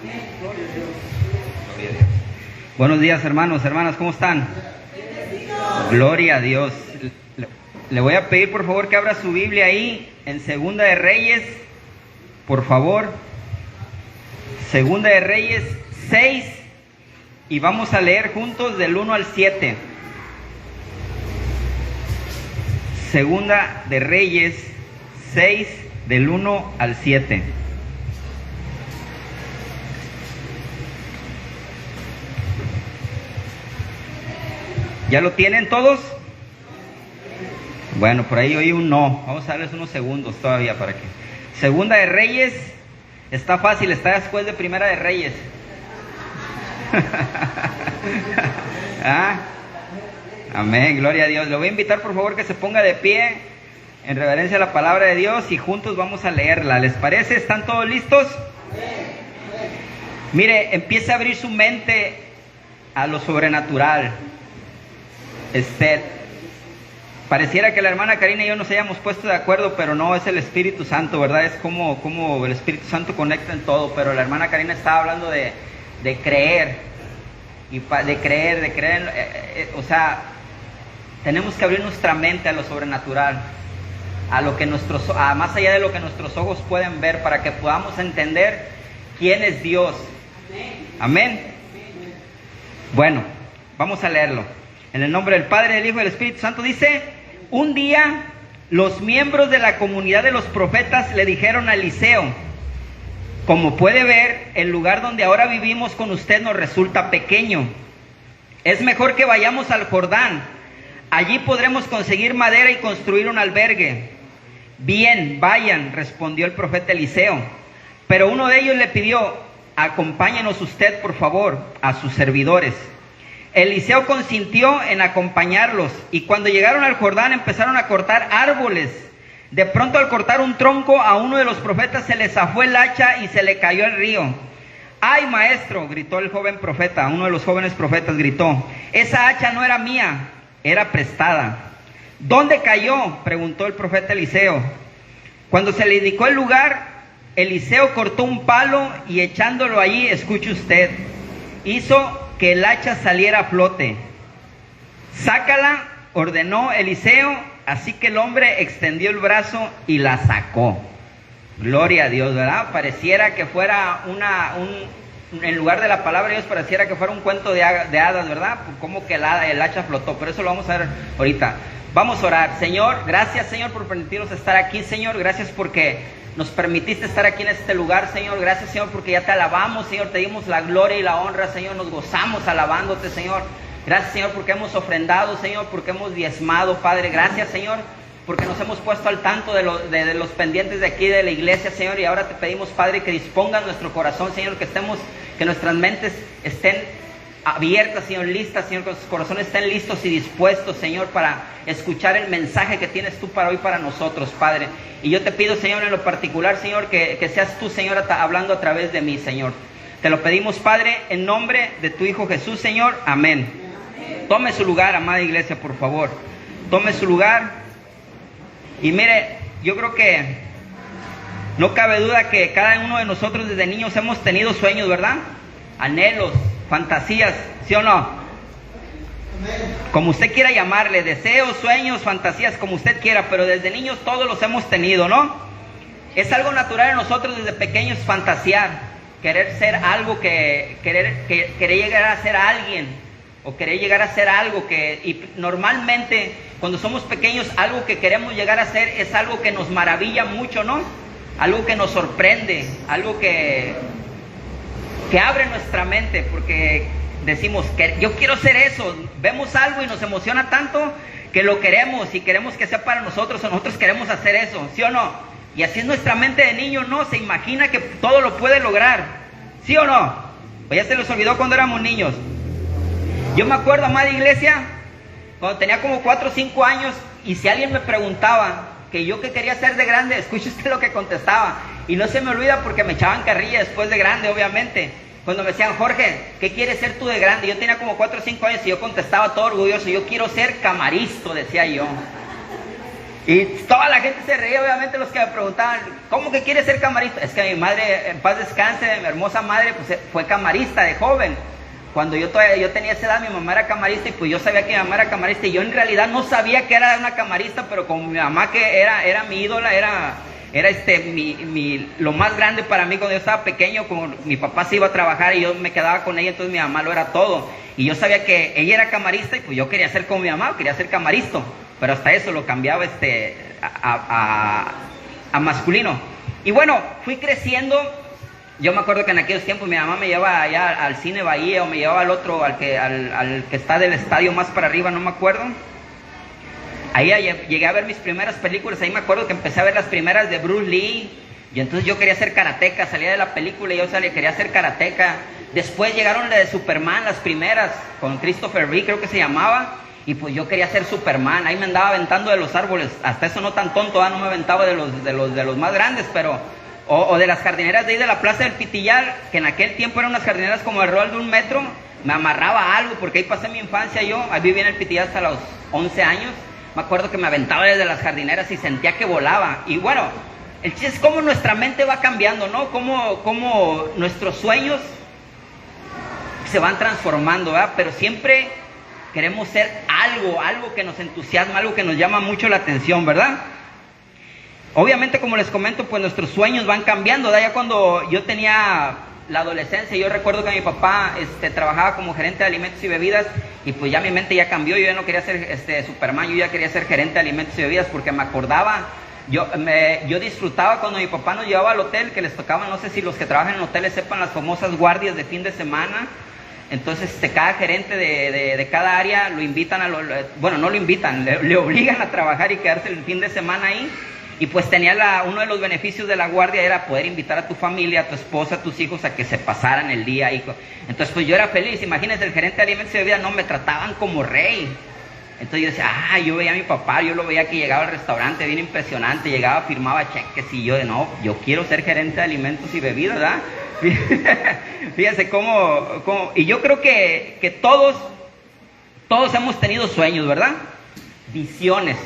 Gloria a Dios. Buenos días, hermanos, hermanas, ¿cómo están? Gloria a Dios. Le voy a pedir por favor que abra su Biblia ahí en Segunda de Reyes, por favor. Segunda de Reyes 6 y vamos a leer juntos del 1 al 7. Segunda de Reyes 6 del 1 al 7. ¿Ya lo tienen todos? Bueno, por ahí oí un no. Vamos a darles unos segundos todavía para que... Segunda de Reyes, está fácil, está después de Primera de Reyes. ¿Ah? Amén, gloria a Dios. Le voy a invitar por favor que se ponga de pie en reverencia a la palabra de Dios y juntos vamos a leerla. ¿Les parece? ¿Están todos listos? Mire, empiece a abrir su mente a lo sobrenatural. Pareciera que la hermana Karina y yo nos hayamos puesto de acuerdo, pero no, es el Espíritu Santo, ¿verdad? Es como el Espíritu Santo conecta en todo, pero la hermana Karina estaba hablando de creer, y de creer, o sea, tenemos que abrir nuestra mente a lo sobrenatural, a lo que más allá de lo que nuestros ojos pueden ver, para que podamos entender quién es Dios. Amén. Bueno, vamos a leerlo. En el nombre del Padre, del Hijo y del Espíritu Santo dice: un día los miembros de la comunidad de los profetas le dijeron a Eliseo: como puede ver, el lugar donde ahora vivimos con usted nos resulta pequeño. Es mejor que vayamos al Jordán. Allí podremos conseguir madera y construir un albergue. Bien, vayan, respondió el profeta Eliseo. Pero uno de ellos le pidió: acompáñenos usted, por favor, a sus servidores. Eliseo consintió en acompañarlos, y cuando llegaron al Jordán empezaron a cortar árboles. De pronto, al cortar un tronco, a uno de los profetas se le zafó el hacha y se le cayó al río. ¡Ay, maestro!, gritó el joven profeta. Uno de los jóvenes profetas gritó: esa hacha no era mía, era prestada. ¿Dónde cayó?, preguntó el profeta Eliseo. Cuando se le indicó el lugar, Eliseo cortó un palo y echándolo allí, escuche usted, hizo que el hacha saliera a flote. Sácala, ordenó Eliseo. Así que el hombre extendió el brazo y la sacó. Gloria a Dios, ¿verdad? Pareciera que fuera en lugar de la palabra de Dios, pareciera que fuera un cuento de hadas, ¿verdad? Como que el hacha flotó, pero eso lo vamos a ver ahorita. Vamos a orar. Señor, gracias, Señor, por permitirnos estar aquí, Señor. Gracias porque nos permitiste estar aquí en este lugar, Señor. Gracias, Señor, porque ya te alabamos, Señor. Te dimos la gloria y la honra, Señor. Nos gozamos alabándote, Señor. Gracias, Señor, porque hemos ofrendado, Señor, porque hemos diezmado, Padre. Gracias, Señor, porque nos hemos puesto al tanto de los pendientes de aquí de la iglesia, Señor. Y ahora te pedimos, Padre, que dispongas nuestro corazón, Señor, que nuestras mentes estén abiertas, Señor, listas, Señor, que nuestros corazones estén listos y dispuestos, Señor, para escuchar el mensaje que tienes tú para hoy para nosotros, Padre. Y yo te pido, Señor, en lo particular, Señor, que seas tú, Señor, hablando a través de mí, Señor. Te lo pedimos, Padre, en nombre de tu Hijo Jesús, Señor. Amén. Tome su lugar, amada iglesia, por favor. Tome su lugar. Y mire, yo creo que no cabe duda que cada uno de nosotros desde niños hemos tenido sueños, ¿verdad? Anhelos, fantasías, ¿sí o no? Como usted quiera llamarle, deseos, sueños, fantasías, como usted quiera, pero desde niños todos los hemos tenido, ¿no? Es algo natural en nosotros desde pequeños fantasear, querer ser algo, querer llegar a ser alguien, o querer llegar a ser algo y normalmente cuando somos pequeños algo que queremos llegar a ser es algo que nos maravilla mucho, ¿no? Algo que nos sorprende, algo que abre nuestra mente, porque decimos que yo quiero ser eso, vemos algo y nos emociona tanto que lo queremos y queremos que sea para nosotros, o nosotros queremos hacer eso, ¿sí o no? Y así es nuestra mente de niño, ¿no? Se imagina que todo lo puede lograr, ¿sí o no? O ya se les olvidó cuando éramos niños. Yo me acuerdo, amada iglesia, cuando tenía como 4 o 5 años, y si alguien me preguntaba que yo qué quería ser de grande, escuche usted lo que contestaba, y no se me olvida porque me echaban carrilla después de grande, obviamente. Cuando me decían: Jorge, ¿qué quieres ser tú de grande? Yo tenía como 4 o 5 años y yo contestaba todo orgulloso: yo quiero ser camaristo, decía yo. Y toda la gente se reía, obviamente los que me preguntaban, ¿cómo que quieres ser camarista? Es que mi madre, en paz descanse, mi hermosa madre, pues fue camarista de joven. Cuando yo tenía esa edad, mi mamá era camarista y pues yo sabía que mi mamá era camarista y yo en realidad no sabía que era una camarista, pero como mi mamá que era mi ídola, era lo más grande para mí cuando yo estaba pequeño, como mi papá se iba a trabajar y yo me quedaba con ella, entonces mi mamá lo era todo. Y yo sabía que ella era camarista y pues yo quería ser como mi mamá, quería ser camarista, pero hasta eso lo cambiaba a masculino. Y bueno, fui creciendo. Yo me acuerdo que en aquellos tiempos mi mamá me llevaba allá al cine Bahía o me llevaba al otro, al que está del estadio más para arriba, no me acuerdo. Ahí llegué a ver mis primeras películas, ahí me acuerdo que empecé a ver las primeras de Bruce Lee, y entonces yo quería ser karateca, salía de la película y yo quería ser karateca. Después llegaron las de Superman, las primeras, con Christopher Reeve creo que se llamaba, y pues yo quería ser Superman, ahí me andaba aventando de los árboles, hasta eso no tan tonto, no me aventaba de los más grandes, pero... O de las jardineras de ahí de la Plaza del Pitillal, que en aquel tiempo eran unas jardineras como de rol de 1 metro, me amarraba a algo, porque ahí pasé mi infancia yo, ahí viví en el Pitillal hasta los 11 años, me acuerdo que me aventaba desde las jardineras y sentía que volaba, y bueno, el chiste es cómo nuestra mente va cambiando, ¿no? Cómo nuestros sueños se van transformando, ¿verdad? Pero siempre queremos ser algo que nos entusiasma, algo que nos llama mucho la atención, ¿verdad? Obviamente, como les comento, pues nuestros sueños van cambiando, ¿verdad? Ya cuando yo tenía la adolescencia, yo recuerdo que mi papá trabajaba como gerente de alimentos y bebidas, y pues ya mi mente ya cambió, yo ya no quería ser Superman, yo ya quería ser gerente de alimentos y bebidas, porque me acordaba, yo disfrutaba cuando mi papá nos llevaba al hotel, que les tocaba, no sé si los que trabajan en hoteles sepan, las famosas guardias de fin de semana. Entonces cada gerente de cada área lo invitan bueno, no lo invitan, le obligan a trabajar y quedarse el fin de semana ahí. Y pues uno de los beneficios de la guardia era poder invitar a tu familia, a tu esposa, a tus hijos a que se pasaran el día ahí. Entonces pues yo era feliz, imagínense, el gerente de alimentos y bebidas, no, me trataban como rey. Entonces yo decía, yo veía a mi papá, yo lo veía que llegaba al restaurante bien impresionante, llegaba, firmaba cheques y yo yo quiero ser gerente de alimentos y bebidas, ¿verdad? Fíjense cómo, y yo creo que todos hemos tenido sueños, ¿verdad? Visiones.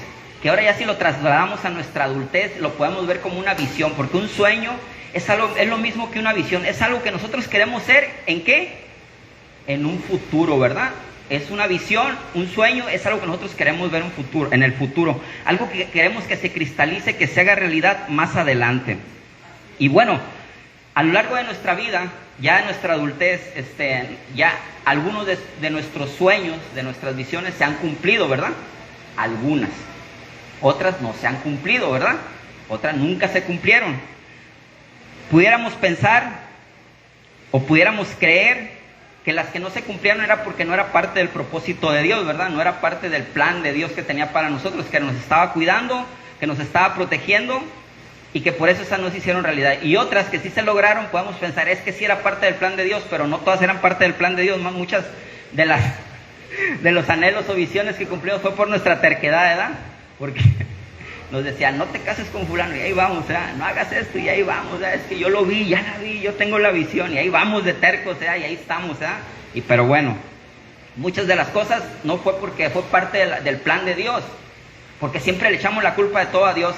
Que ahora ya si lo trasladamos a nuestra adultez, lo podemos ver como una visión, porque un sueño es lo mismo que una visión, es algo que nosotros queremos ser, ¿en qué? En un futuro, ¿verdad? Es una visión, un sueño, es algo que nosotros queremos ver en el futuro, algo que queremos que se cristalice, que se haga realidad más adelante. Y bueno, a lo largo de nuestra vida, ya en nuestra adultez, ya algunos de nuestros sueños, de nuestras visiones se han cumplido, ¿verdad? Algunas. Otras no se han cumplido, ¿verdad? Otras nunca se cumplieron. Pudiéramos pensar o pudiéramos creer que las que no se cumplieron era porque no era parte del propósito de Dios, ¿verdad? No era parte del plan de Dios que tenía para nosotros, que nos estaba cuidando, que nos estaba protegiendo y que por eso esas no se hicieron realidad. Y otras que sí se lograron, podemos pensar, es que sí era parte del plan de Dios, pero no todas eran parte del plan de Dios. Muchas de los anhelos o visiones que cumplimos fue por nuestra terquedad, ¿verdad? Porque nos decían, no te cases con fulano, y ahí vamos, no hagas esto, y ahí vamos, es que yo lo vi, ya la vi, yo tengo la visión, y ahí vamos de tercos, y ahí estamos, pero bueno, muchas de las cosas no fue porque fue parte del plan de Dios, porque siempre le echamos la culpa de todo a Dios,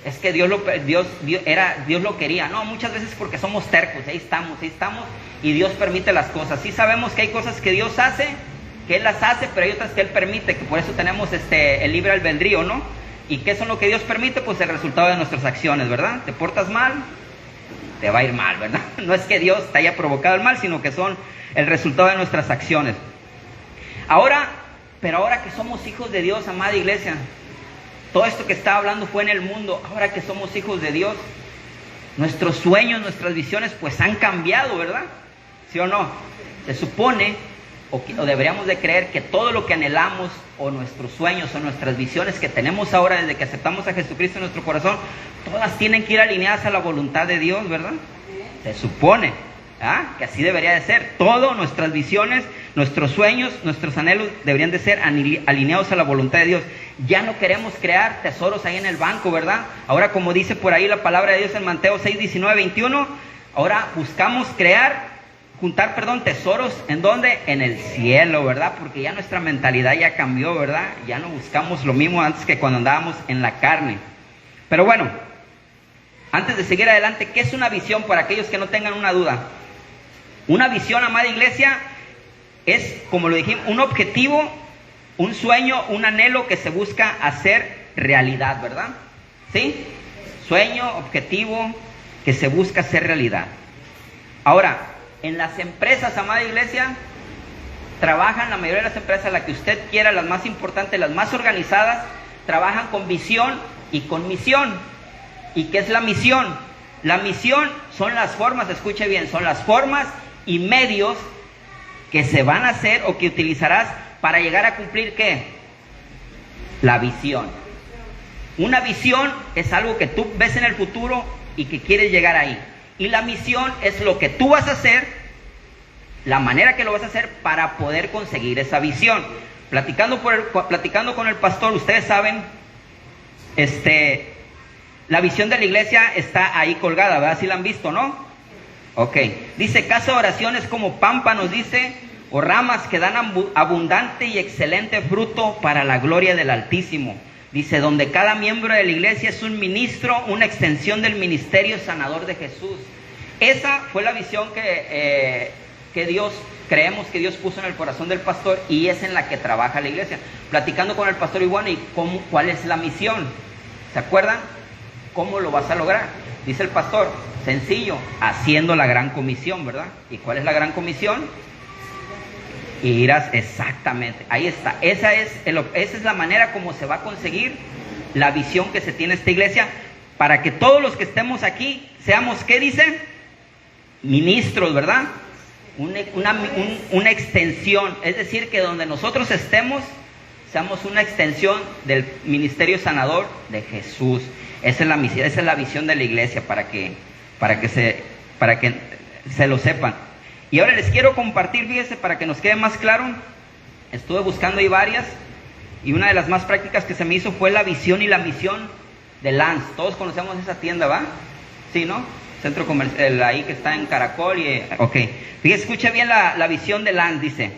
es que Dios lo quería, no, muchas veces porque somos tercos, ahí estamos, y Dios permite las cosas. Sí sabemos que hay cosas que Dios hace, que Él las hace, pero hay otras que Él permite, que por eso tenemos el libre albedrío, ¿no? ¿Y qué son lo que Dios permite? Pues el resultado de nuestras acciones, ¿verdad? Te portas mal, te va a ir mal, ¿verdad? No es que Dios te haya provocado el mal, sino que son el resultado de nuestras acciones. Pero ahora que somos hijos de Dios, amada iglesia, todo esto que estaba hablando fue en el mundo, ahora que somos hijos de Dios, nuestros sueños, nuestras visiones, pues han cambiado, ¿verdad? ¿Sí o no? Se supone o deberíamos de creer que todo lo que anhelamos o nuestros sueños o nuestras visiones que tenemos ahora desde que aceptamos a Jesucristo en nuestro corazón, todas tienen que ir alineadas a la voluntad de Dios, ¿verdad? Se supone que así debería de ser. Todas nuestras visiones, nuestros sueños, nuestros anhelos deberían de ser alineados a la voluntad de Dios. Ya no queremos crear tesoros ahí en el banco, ¿verdad? Ahora, como dice por ahí la palabra de Dios en Mateo 6, 19, 21, ahora buscamos crear tesoros, ¿en dónde? En el cielo, ¿verdad? Porque ya nuestra mentalidad ya cambió, ¿verdad? Ya no buscamos lo mismo antes que cuando andábamos en la carne. Pero bueno, antes de seguir adelante, ¿qué es una visión? Para aquellos que no tengan una duda. Una visión, amada iglesia, es, como lo dijimos, un objetivo, un sueño, un anhelo que se busca hacer realidad, ¿verdad? ¿Sí? Sueño, objetivo, que se busca hacer realidad. Ahora, en las empresas, amada iglesia, trabajan, la mayoría de las empresas, la que usted quiera, las más importantes, las más organizadas, trabajan con visión y con misión. ¿Y qué es la misión? La misión son las formas, escuche bien, son las formas y medios que se van a hacer o que utilizarás para llegar a cumplir, ¿qué? La visión. Una visión es algo que tú ves en el futuro y que quieres llegar ahí. Y la misión es lo que tú vas a hacer, la manera que lo vas a hacer para poder conseguir esa visión. Platicando con el pastor, ustedes saben, la visión de la iglesia está ahí colgada, ¿verdad? ¿Sí la han visto, no? Ok. Dice, casa de oración es como pámpanos, dice, o ramas que dan abundante y excelente fruto para la gloria del Altísimo. Dice, donde cada miembro de la iglesia es un ministro, una extensión del ministerio sanador de Jesús. Esa fue la visión que creemos que Dios puso en el corazón del pastor, y es en la que trabaja la iglesia. Platicando con el pastor, y bueno, ¿cuál es la misión? ¿Se acuerdan? ¿Cómo lo vas a lograr? Dice el pastor, sencillo, haciendo la gran comisión, ¿verdad? ¿Y cuál es la gran comisión? Y irás, exactamente, ahí está. Esa es la manera como se va a conseguir la visión que se tiene esta iglesia, para que todos los que estemos aquí seamos, ¿qué dice? Ministros, ¿verdad? Una extensión, es decir, que donde nosotros estemos, seamos una extensión del ministerio sanador de Jesús. Esa es la misión, esa es la visión de la iglesia, para que se lo sepan. Y ahora les quiero compartir, fíjense, para que nos quede más claro. Estuve buscando ahí varias, y una de las más prácticas que se me hizo fue la visión y la misión de Lance. Todos conocemos esa tienda, ¿va? Sí, ¿no? Centro comercial, ahí que está en Caracol. Ok, fíjense, escuche bien la visión de Lance. Dice,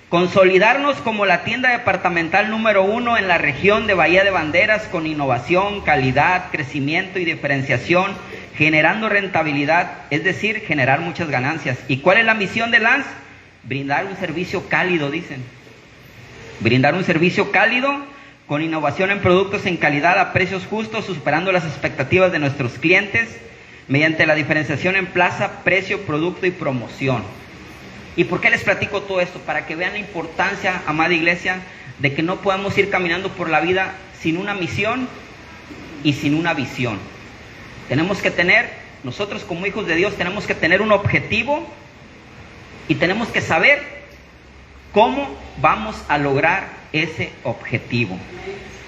consolidarnos como la tienda departamental número 1 en la región de Bahía de Banderas, con innovación, calidad, crecimiento y diferenciación, generando rentabilidad, es decir, generar muchas ganancias. ¿Y cuál es la misión de Lance? Brindar un servicio cálido, dicen. Brindar un servicio cálido con innovación en productos en calidad a precios justos, superando las expectativas de nuestros clientes, mediante la diferenciación en plaza, precio, producto y promoción. ¿Y por qué les platico todo esto? Para que vean la importancia, amada iglesia, de que no podemos ir caminando por la vida sin una misión y sin una visión. Tenemos que tener, nosotros como hijos de Dios, tenemos que tener un objetivo, y tenemos que saber cómo vamos a lograr ese objetivo.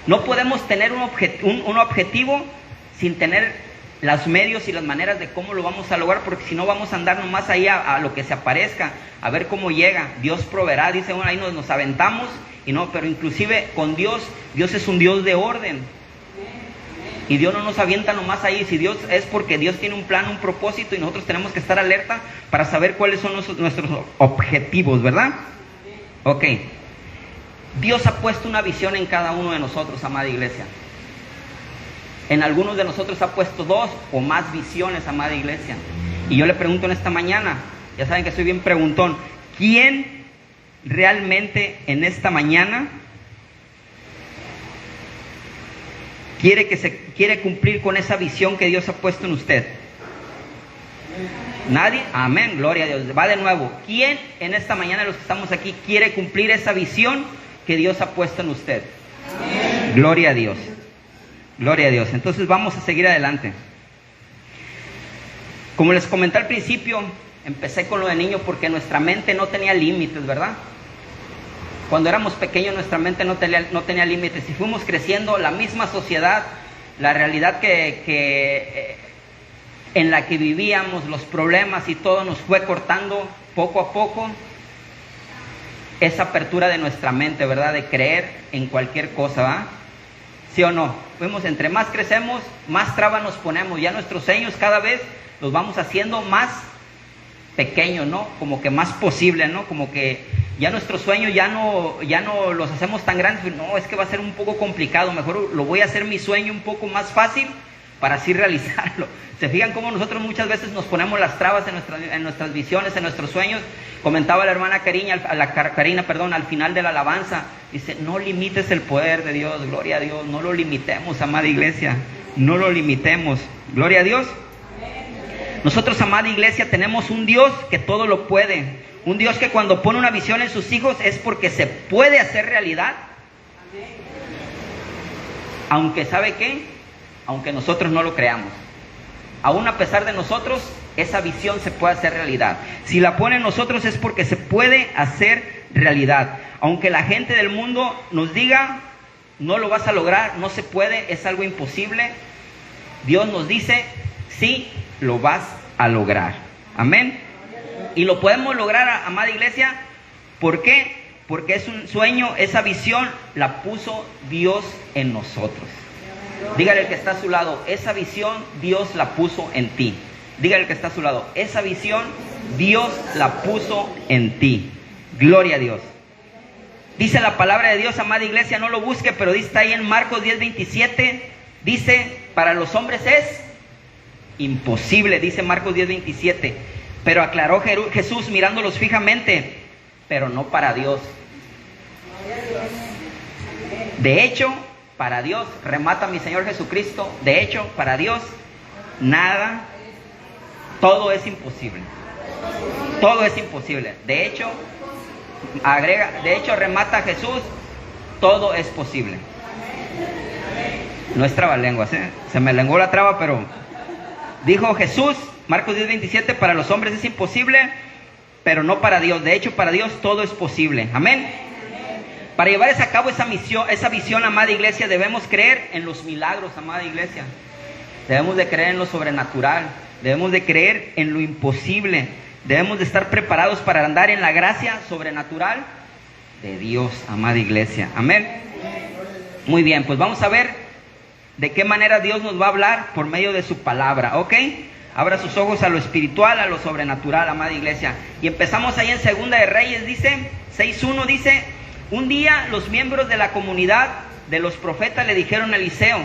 No podemos tener un objetivo sin tener los medios y las maneras de cómo lo vamos a lograr, porque si no vamos a andar nomás ahí a lo que se aparezca, a ver cómo llega. Dios proveerá, dice uno, ahí nos aventamos, y no, pero inclusive con Dios es un Dios de orden. Y Dios no nos avienta nomás ahí. Si Dios es porque Dios tiene un plan, un propósito, y nosotros tenemos que estar alerta para saber cuáles son nuestros objetivos, ¿verdad? Ok. Dios ha puesto una visión en cada uno de nosotros, amada iglesia. En algunos de nosotros ha puesto 2 o más visiones, amada iglesia. Y yo le pregunto en esta mañana, ya saben que soy bien preguntón, ¿quién realmente en esta mañana quiere cumplir con esa visión que Dios ha puesto en usted? ¿Nadie? Amén, gloria a Dios. Va de nuevo. ¿Quién en esta mañana, los que estamos aquí, quiere cumplir esa visión que Dios ha puesto en usted? Amén. Gloria a Dios. Gloria a Dios. Entonces vamos a seguir adelante. Como les comenté al principio, empecé con lo de niño porque nuestra mente no tenía límites, ¿verdad? Cuando éramos pequeños nuestra mente no tenía límites, y fuimos creciendo, la misma sociedad, la realidad en la que vivíamos, los problemas y todo nos fue cortando poco a poco esa apertura de nuestra mente, ¿verdad? De creer en cualquier cosa, ¿verdad? ¿Sí o no? Fuimos, entre más crecemos, más trabas nos ponemos. Ya nuestros sueños cada vez los vamos haciendo más pequeños, ¿no? Como que más posible, ¿no? Como que ya nuestros sueños ya no los hacemos tan grandes. No, es que va a ser un poco complicado, mejor lo voy a hacer mi sueño un poco más fácil para así realizarlo. ¿Se fijan cómo nosotros muchas veces nos ponemos las trabas en nuestras visiones, en nuestros sueños? Comentaba la hermana Karina, al final de la alabanza, dice, no limites el poder de Dios, gloria a Dios, no lo limitemos, amada iglesia, no lo limitemos, gloria a Dios. Nosotros, amada iglesia, tenemos un Dios que todo lo puede, un Dios que cuando pone una visión en sus hijos es porque se puede hacer realidad, aunque ¿sabe qué? Aunque nosotros no lo creamos. Aún a pesar de nosotros, esa visión se puede hacer realidad. Si la pone en nosotros es porque se puede hacer realidad. Aunque la gente del mundo nos diga, no lo vas a lograr, no se puede, es algo imposible, Dios nos dice, sí, lo vas a lograr. Amén. Y lo podemos lograr, amada iglesia. ¿Por qué? Porque es un sueño, esa visión la puso Dios en nosotros. Dígale al que está a su lado, esa visión Dios la puso en ti. Dígale al que está a su lado, esa visión Dios la puso en ti. Gloria a Dios. Dice la palabra de Dios, amada iglesia, no lo busque, pero dice ahí en Marcos 10:27, dice, para los hombres es imposible, dice Marcos 10:27. Pero aclaró Jesús mirándolos fijamente, pero no para Dios. De hecho, para Dios, remata mi Señor Jesucristo, de hecho, para Dios, nada, todo es imposible. Todo es imposible. De hecho, remata Jesús, todo es posible. No es trabalenguas, se me lenguó la traba, pero dijo Jesús, Marcos 10:27, para los hombres es imposible, pero no para Dios. De hecho, para Dios todo es posible. Amén. Para llevar a cabo esa visión, amada iglesia, debemos creer en los milagros, amada iglesia. Debemos de creer en lo sobrenatural. Debemos de creer en lo imposible. Debemos de estar preparados para andar en la gracia sobrenatural de Dios, amada iglesia. Amén. Muy bien, pues vamos a ver de qué manera Dios nos va a hablar por medio de su palabra, ¿ok? Abra sus ojos a lo espiritual, a lo sobrenatural, amada iglesia. Y empezamos ahí en Segunda de Reyes, dice, 6:1, dice, un día los miembros de la comunidad de los profetas le dijeron a Eliseo,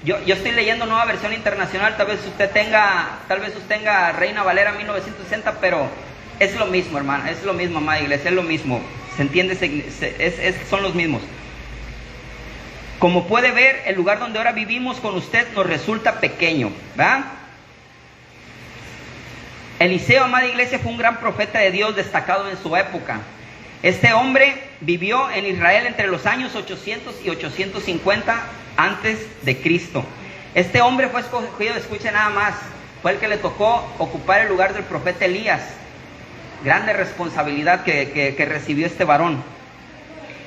yo estoy leyendo Nueva Versión Internacional, tal vez usted tenga Reina Valera 1960, pero es lo mismo, hermano, es lo mismo, amada iglesia, es lo mismo, ¿se entiende? Son los mismos. Como puede ver, el lugar donde ahora vivimos con usted nos resulta pequeño, ¿verdad? Eliseo, amada iglesia, fue un gran profeta de Dios destacado en su época. Este hombre vivió en Israel entre los años 800 y 850 antes de Cristo. Este hombre fue escogido, escuche nada más, fue el que le tocó ocupar el lugar del profeta Elías. Grande responsabilidad que recibió este varón.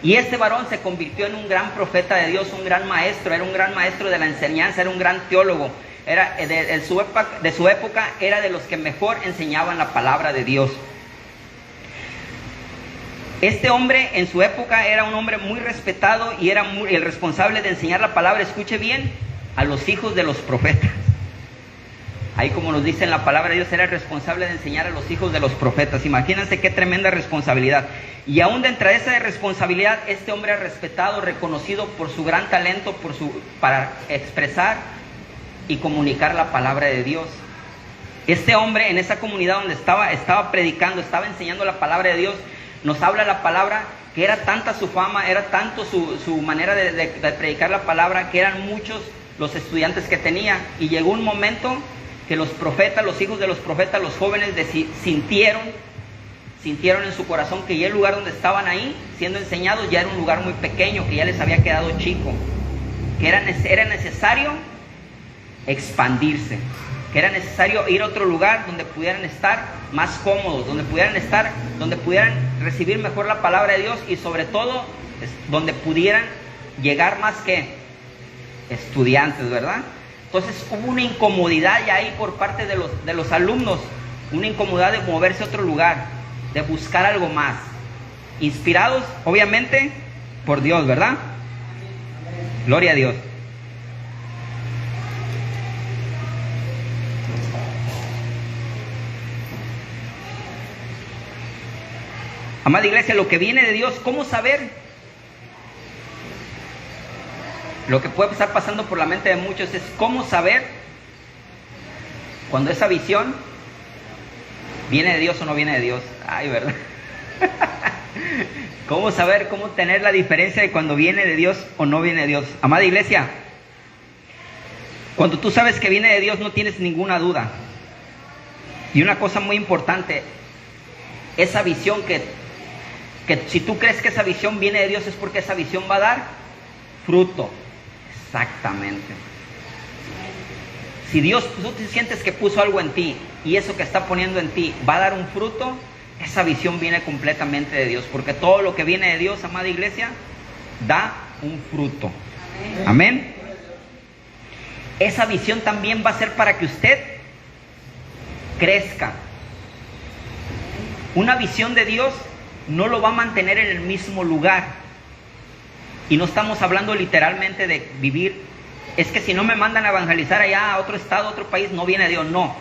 Y este varón se convirtió en un gran profeta de Dios, un gran maestro, era un gran maestro de la enseñanza, era un gran teólogo. Era de su época, era de los que mejor enseñaban la palabra de Dios. Este hombre en su época era un hombre muy respetado y era el responsable de enseñar la palabra, escuche bien, a los hijos de los profetas. Ahí como nos dice en la palabra de Dios, era el responsable de enseñar a los hijos de los profetas. Imagínense qué tremenda responsabilidad. Y aún dentro de esa responsabilidad, este hombre era respetado, reconocido por su gran talento, para expresar y comunicar la palabra de Dios. Este hombre en esa comunidad donde estaba predicando, estaba enseñando la palabra de Dios, nos habla la palabra que era tanta su fama, era tanto su manera de predicar la palabra, que eran muchos los estudiantes que tenía. Y llegó un momento que los profetas, los hijos de los profetas, los jóvenes sintieron en su corazón que ya el lugar donde estaban ahí siendo enseñados ya era un lugar muy pequeño, que ya les había quedado chico, que era necesario expandirse, que era necesario ir a otro lugar donde pudieran estar más cómodos, donde pudieran recibir mejor la palabra de Dios y sobre todo donde pudieran llegar más que estudiantes, ¿verdad? Entonces hubo una incomodidad ya ahí por parte de los alumnos, una incomodidad de moverse a otro lugar, de buscar algo más, inspirados obviamente por Dios, ¿verdad? Gloria a Dios. Amada iglesia, lo que viene de Dios, ¿cómo saber? Lo que puede estar pasando por la mente de muchos es cómo saber cuando esa visión viene de Dios o no viene de Dios. Ay, ¿verdad? ¿Cómo saber, cómo tener la diferencia de cuando viene de Dios o no viene de Dios? Amada iglesia, cuando tú sabes que viene de Dios no tienes ninguna duda. Y una cosa muy importante, esa visión que si tú crees que esa visión viene de Dios es porque esa visión va a dar fruto. Exactamente. Si Dios, tú te sientes que puso algo en ti y eso que está poniendo en ti va a dar un fruto, esa visión viene completamente de Dios, porque todo lo que viene de Dios, amada iglesia, da un fruto. Amén. Esa visión también va a ser para que usted crezca. Una visión de Dios no lo va a mantener en el mismo lugar. Y no estamos hablando literalmente de vivir, es que si no me mandan a evangelizar allá a otro estado, a otro país, no viene Dios. No,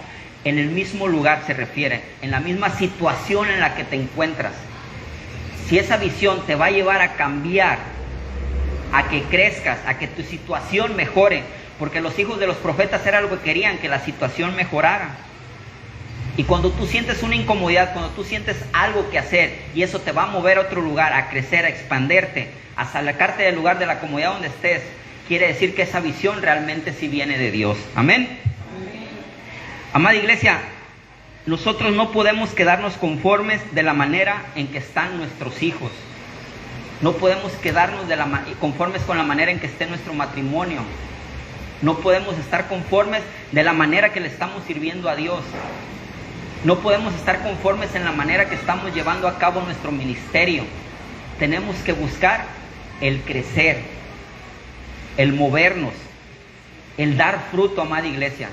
en el mismo lugar se refiere, en la misma situación en la que te encuentras. Si esa visión te va a llevar a cambiar, a que crezcas, a que tu situación mejore, porque los hijos de los profetas era lo que querían, que la situación mejorara. Y cuando tú sientes una incomodidad, cuando tú sientes algo que hacer y eso te va a mover a otro lugar, a crecer, a expanderte, a sacarte del lugar de la comodidad donde estés, quiere decir que esa visión realmente sí viene de Dios. Amén. Amén. Amada iglesia, nosotros no podemos quedarnos conformes de la manera en que están nuestros hijos. No podemos quedarnos conformes con la manera en que esté nuestro matrimonio. No podemos estar conformes de la manera que le estamos sirviendo a Dios. No podemos estar conformes en la manera que estamos llevando a cabo nuestro ministerio. Tenemos que buscar el crecer, el movernos, el dar fruto, amada iglesia.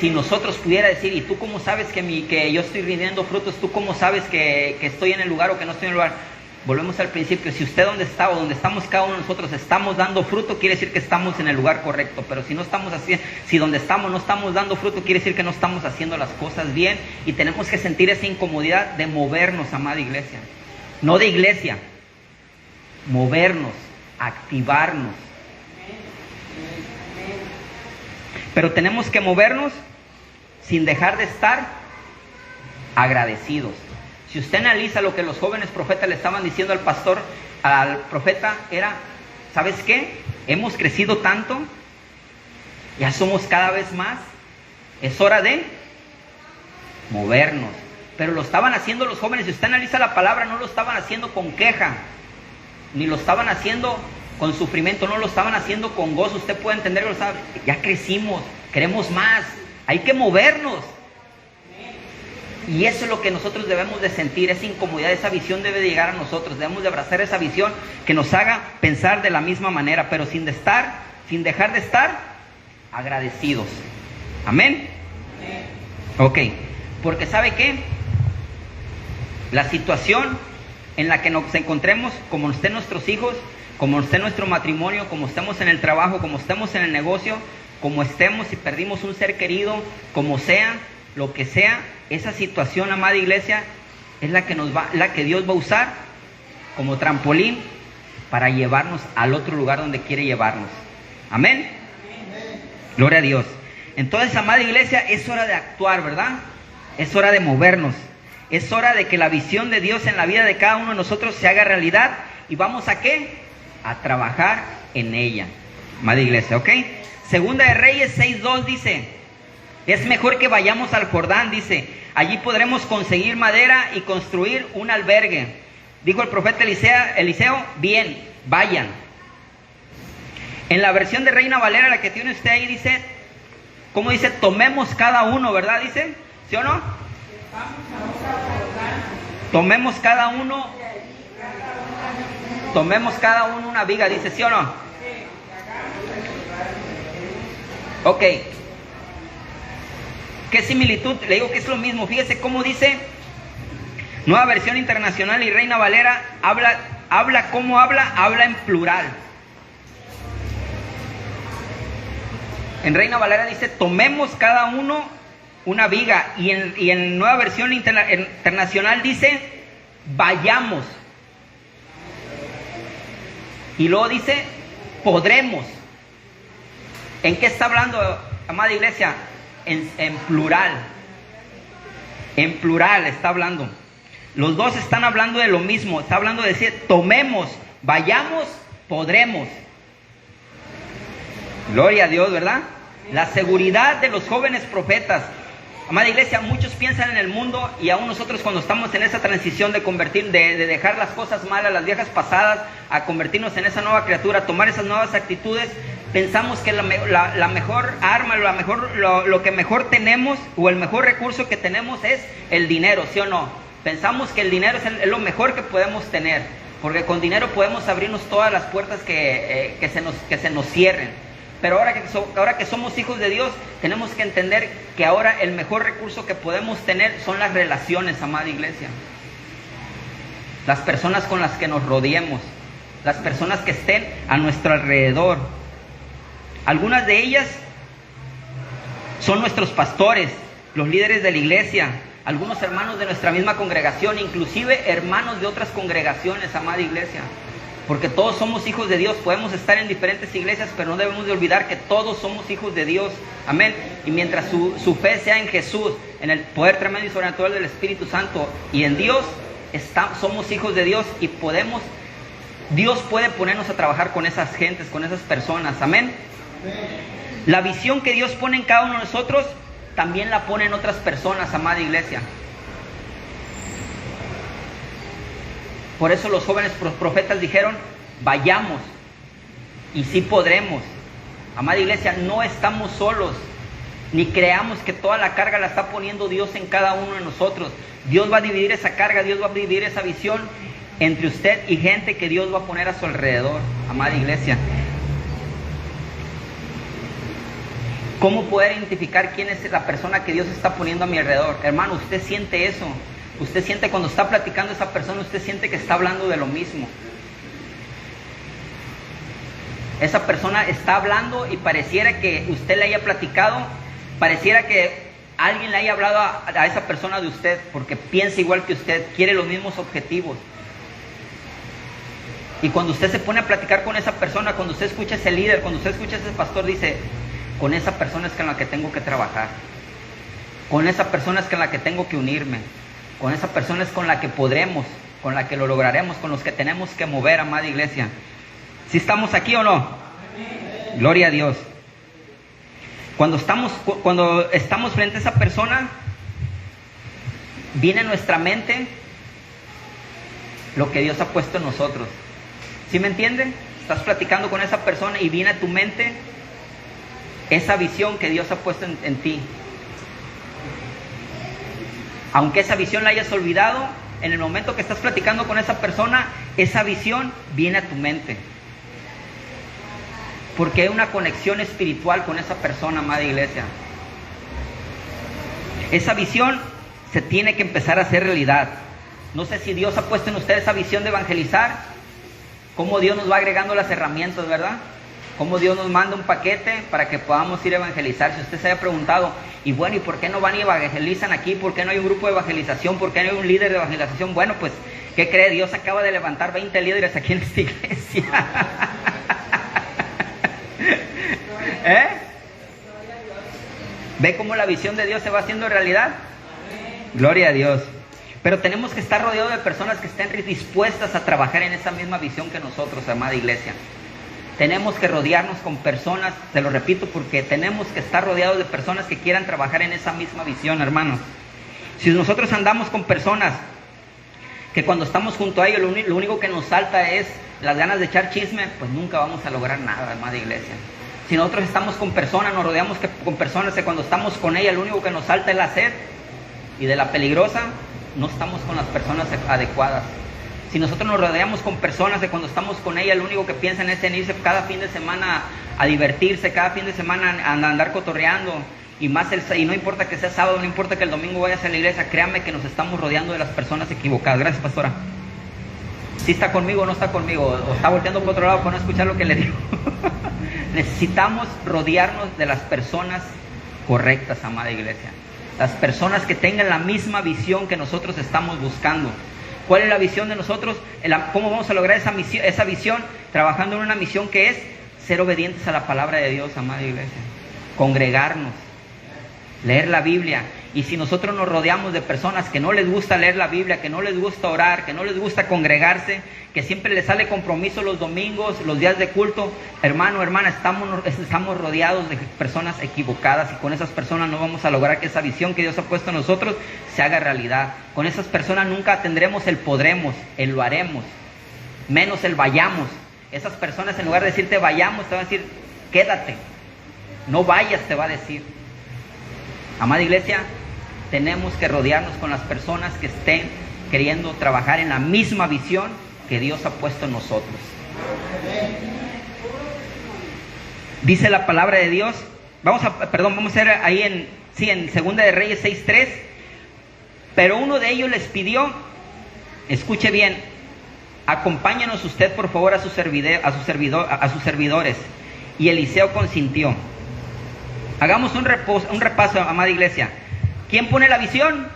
Si nosotros pudiera decir, ¿y tú cómo sabes que yo estoy rindiendo frutos? ¿Tú cómo sabes que estoy en el lugar o que no estoy en el lugar? Volvemos al principio, si usted donde está o donde estamos cada uno de nosotros estamos dando fruto, quiere decir que estamos en el lugar correcto. Pero si no estamos haciendo, si donde estamos no estamos dando fruto, quiere decir que no estamos haciendo las cosas bien. Y tenemos que sentir esa incomodidad de movernos, amada iglesia. No de iglesia, movernos, activarnos. Pero tenemos que movernos sin dejar de estar agradecidos. Si usted analiza lo que los jóvenes profetas le estaban diciendo al profeta era, ¿sabes qué? Hemos crecido tanto, ya somos cada vez más, es hora de movernos. Pero lo estaban haciendo los jóvenes, si usted analiza la palabra, no lo estaban haciendo con queja, ni lo estaban haciendo con sufrimiento, no lo estaban haciendo con gozo. Usted puede entender que lo sabe, ya crecimos, queremos más, hay que movernos. Y eso es lo que nosotros debemos de sentir, esa incomodidad, esa visión debe de llegar a nosotros. Debemos de abrazar esa visión que nos haga pensar de la misma manera, pero sin dejar de estar agradecidos. Amén. Ok, porque ¿sabe qué? La situación en la que nos encontremos, como estén nuestros hijos, como esté nuestro matrimonio, como estemos en el trabajo, como estemos en el negocio, como estemos si perdimos un ser querido, como sea, lo que sea, esa situación, amada iglesia, es la que Dios va a usar como trampolín para llevarnos al otro lugar donde quiere llevarnos. Amén. Gloria a Dios. Entonces, amada iglesia, es hora de actuar, ¿verdad? Es hora de movernos. Es hora de que la visión de Dios en la vida de cada uno de nosotros se haga realidad. ¿Y vamos a qué? A trabajar en ella. Amada iglesia, ¿ok? Segunda de Reyes 6:2 dice: es mejor que vayamos al Jordán, dice, allí podremos conseguir madera y construir un albergue. Dijo el profeta Eliseo, bien, vayan. En la versión de Reina Valera, la que tiene usted ahí, dice, ¿cómo dice? Tomemos cada uno, ¿verdad? Dice, ¿sí o no? Tomemos cada uno una viga, dice, ¿sí o no? Ok. ¿Qué similitud? Le digo que es lo mismo. Fíjese cómo dice Nueva Versión Internacional y Reina Valera. Habla en plural. En Reina Valera dice, tomemos cada uno una viga. Y en Nueva Versión Internacional dice, vayamos. Y luego dice, podremos. ¿En qué está hablando, amada iglesia? En plural. En plural está hablando. Los dos están hablando de lo mismo. Está hablando de decir, tomemos, vayamos, podremos. Gloria a Dios, ¿verdad? La seguridad de los jóvenes profetas. Amada iglesia, muchos piensan en el mundo, y aún nosotros cuando estamos en esa transición de convertir, de dejar las cosas malas, las viejas pasadas, a convertirnos en esa nueva criatura, a tomar esas nuevas actitudes, pensamos que la mejor arma, lo que mejor tenemos, o el mejor recurso que tenemos es el dinero, ¿sí o no? Pensamos que el dinero es lo mejor que podemos tener, porque con dinero podemos abrirnos todas las puertas que se nos cierren. Pero ahora que somos hijos de Dios, tenemos que entender que ahora el mejor recurso que podemos tener son las relaciones, amada iglesia. Las personas con las que nos rodeemos, las personas que estén a nuestro alrededor. Algunas de ellas son nuestros pastores, los líderes de la iglesia, algunos hermanos de nuestra misma congregación, inclusive hermanos de otras congregaciones, amada iglesia. Porque todos somos hijos de Dios, podemos estar en diferentes iglesias, pero no debemos de olvidar que todos somos hijos de Dios. Amén. Y mientras su fe sea en Jesús, en el poder tremendo y sobrenatural del Espíritu Santo y en Dios, somos hijos de Dios y Dios puede ponernos a trabajar con esas gentes, con esas personas. Amén. La visión que Dios pone en cada uno de nosotros, también la pone en otras personas, amada iglesia. Por eso los jóvenes profetas dijeron, vayamos, y sí podremos. Amada iglesia, no estamos solos, ni creamos que toda la carga la está poniendo Dios en cada uno de nosotros. Dios va a dividir esa carga, Dios va a dividir esa visión entre usted y gente que Dios va a poner a su alrededor, amada iglesia. ¿Cómo poder identificar quién es la persona que Dios está poniendo a mi alrededor? Hermano, usted siente eso. Usted siente cuando está platicando esa persona, usted siente que está hablando de lo mismo. Esa persona está hablando y pareciera que usted le haya platicado, pareciera que alguien le haya hablado a esa persona de usted, porque piensa igual que usted, quiere los mismos objetivos. Y cuando usted se pone a platicar con esa persona, cuando usted escucha a ese líder, cuando usted escucha a ese pastor, dice, con esa persona es con la que tengo que trabajar, con esa persona es con la que tengo que unirme, con esa persona es con la que podremos, con la que lo lograremos, con los que tenemos que mover, amada iglesia. ¿Sí estamos aquí o no? Amén. Gloria a Dios. Cuando estamos frente a esa persona, viene a nuestra mente lo que Dios ha puesto en nosotros. ¿Sí me entienden? Estás platicando con esa persona y viene a tu mente esa visión que Dios ha puesto en ti. Aunque esa visión la hayas olvidado, en el momento que estás platicando con esa persona, esa visión viene a tu mente. Porque hay una conexión espiritual con esa persona, amada iglesia. Esa visión se tiene que empezar a hacer realidad. No sé si Dios ha puesto en usted esa visión de evangelizar, cómo Dios nos va agregando las herramientas, ¿verdad? Cómo Dios nos manda un paquete para que podamos ir a evangelizar. Si usted se haya preguntado, y bueno, ¿y por qué no van y evangelizan aquí? ¿Por qué no hay un grupo de evangelización? ¿Por qué no hay un líder de evangelización? Bueno, pues, ¿qué cree? Dios acaba de levantar 20 líderes aquí en esta iglesia. ¿Eh? ¿Ve cómo la visión de Dios se va haciendo realidad? Gloria a Dios. Pero tenemos que estar rodeados de personas que estén dispuestas a trabajar en esa misma visión que nosotros, amada iglesia. Tenemos que rodearnos con personas, te lo repito, porque tenemos que estar rodeados de personas que quieran trabajar en esa misma visión, hermanos. Si nosotros andamos con personas que cuando estamos junto a ellos lo único que nos salta es las ganas de echar chisme, pues nunca vamos a lograr nada, amada iglesia. Si nosotros estamos con personas, nos rodeamos con personas que cuando estamos con ellas lo único que nos salta es la sed y de la peligrosa, no estamos con las personas adecuadas. Si nosotros nos rodeamos con personas que cuando estamos con ellas lo único que piensan es en irse cada fin de semana a divertirse, cada fin de semana a andar cotorreando, y no importa que sea sábado, no importa que el domingo vayas a la iglesia, créame que nos estamos rodeando de las personas equivocadas. Gracias, pastora. ¿Sí está conmigo o no está conmigo? ¿O está volteando por otro lado para no escuchar lo que le digo? Necesitamos rodearnos de las personas correctas, amada iglesia. Las personas que tengan la misma visión que nosotros estamos buscando. ¿Cuál es la visión de nosotros? ¿Cómo vamos a lograr esa visión? Trabajando en una misión que es ser obedientes a la palabra de Dios, amada iglesia. Congregarnos, leer la Biblia. Y si nosotros nos rodeamos de personas que no les gusta leer la Biblia, que no les gusta orar, que no les gusta congregarse, que siempre les sale compromiso los domingos, los días de culto, hermano, hermana, estamos rodeados de personas equivocadas, y con esas personas no vamos a lograr que esa visión que Dios ha puesto en nosotros se haga realidad. Con esas personas nunca tendremos el podremos, el lo haremos, menos el vayamos. Esas personas, en lugar de decirte vayamos, te van a decir quédate, no vayas, te va a decir. Amada iglesia, tenemos que rodearnos con las personas que estén queriendo trabajar en la misma visión que Dios ha puesto en nosotros. Dice la palabra de Dios, vamos a ver ahí en Segunda de Reyes 6:3. Pero uno de ellos les pidió, escuche bien, acompáñanos usted por favor a sus servidores. Y Eliseo consintió. Hagamos un repaso, amada iglesia. ¿Quién pone la visión?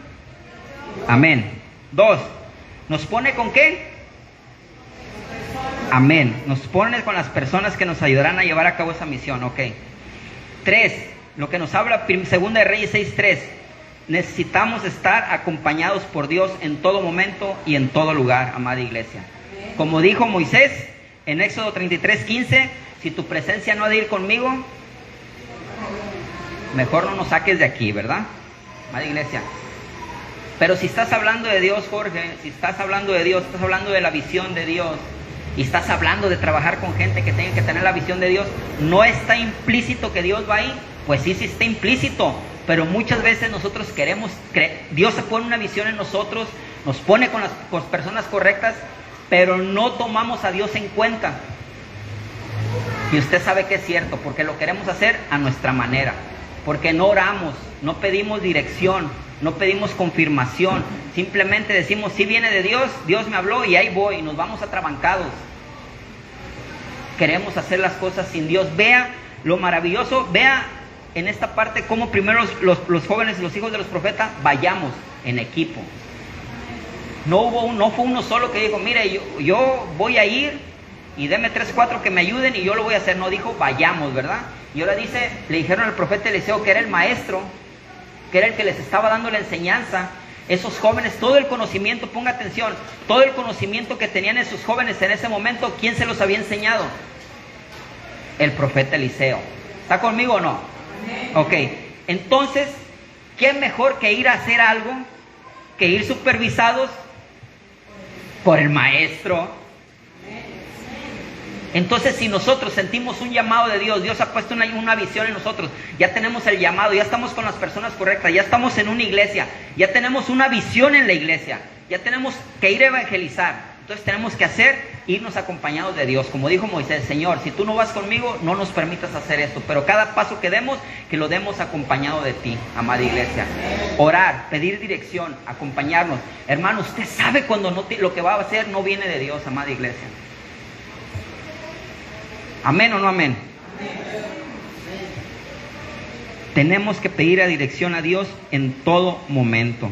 Amén. 2. ¿Nos pone con qué? Amén. Nos pone con las personas que nos ayudarán a llevar a cabo esa misión. Ok. 3. Lo que nos habla Segunda de Reyes 6:3. Necesitamos estar acompañados por Dios en todo momento y en todo lugar, amada iglesia. Como dijo Moisés en Éxodo 33:15, si tu presencia no ha de ir conmigo, mejor no nos saques de aquí, ¿verdad? Amada iglesia. Pero si estás hablando de Dios, Jorge, si estás hablando de Dios, estás hablando de la visión de Dios, y estás hablando de trabajar con gente que tenga que tener la visión de Dios, ¿no está implícito que Dios va ahí? Pues sí, sí está implícito, pero muchas veces nosotros queremos, Dios se pone una visión en nosotros, nos pone con las personas correctas, pero no tomamos a Dios en cuenta. Y usted sabe que es cierto, porque lo queremos hacer a nuestra manera, porque no oramos, no pedimos dirección, no pedimos confirmación, simplemente decimos, sí viene de Dios, Dios me habló y ahí voy, y nos vamos atrabancados. Queremos hacer las cosas sin Dios. Vea lo maravilloso, vea en esta parte cómo primero los jóvenes, los hijos de los profetas, vayamos en equipo. No fue uno solo que dijo, mire, yo voy a ir y deme 3, 4 que me ayuden y yo lo voy a hacer. No, dijo, vayamos, ¿verdad? Y ahora le dijeron al profeta Eliseo, que era el maestro, que era el que les estaba dando la enseñanza. Esos jóvenes, todo el conocimiento, ponga atención, todo el conocimiento que tenían esos jóvenes en ese momento, ¿quién se los había enseñado? El profeta Eliseo. ¿Está conmigo o no? Ok, entonces, ¿qué mejor que ir a hacer algo, que ir supervisados por el maestro? Entonces, si nosotros sentimos un llamado de Dios, Dios ha puesto una visión en nosotros, ya tenemos el llamado, ya estamos con las personas correctas, ya estamos en una iglesia, ya tenemos una visión en la iglesia, ya tenemos que ir a evangelizar. Entonces tenemos que irnos acompañados de Dios. Como dijo Moisés, Señor, si tú no vas conmigo, no nos permitas hacer esto, pero cada paso que demos, que lo demos acompañado de ti, amada iglesia. Orar, pedir dirección, acompañarnos. Hermano, usted sabe cuando lo que va a hacer no viene de Dios, amada iglesia. ¿Amén o no amén? Tenemos que pedir la dirección a Dios en todo momento.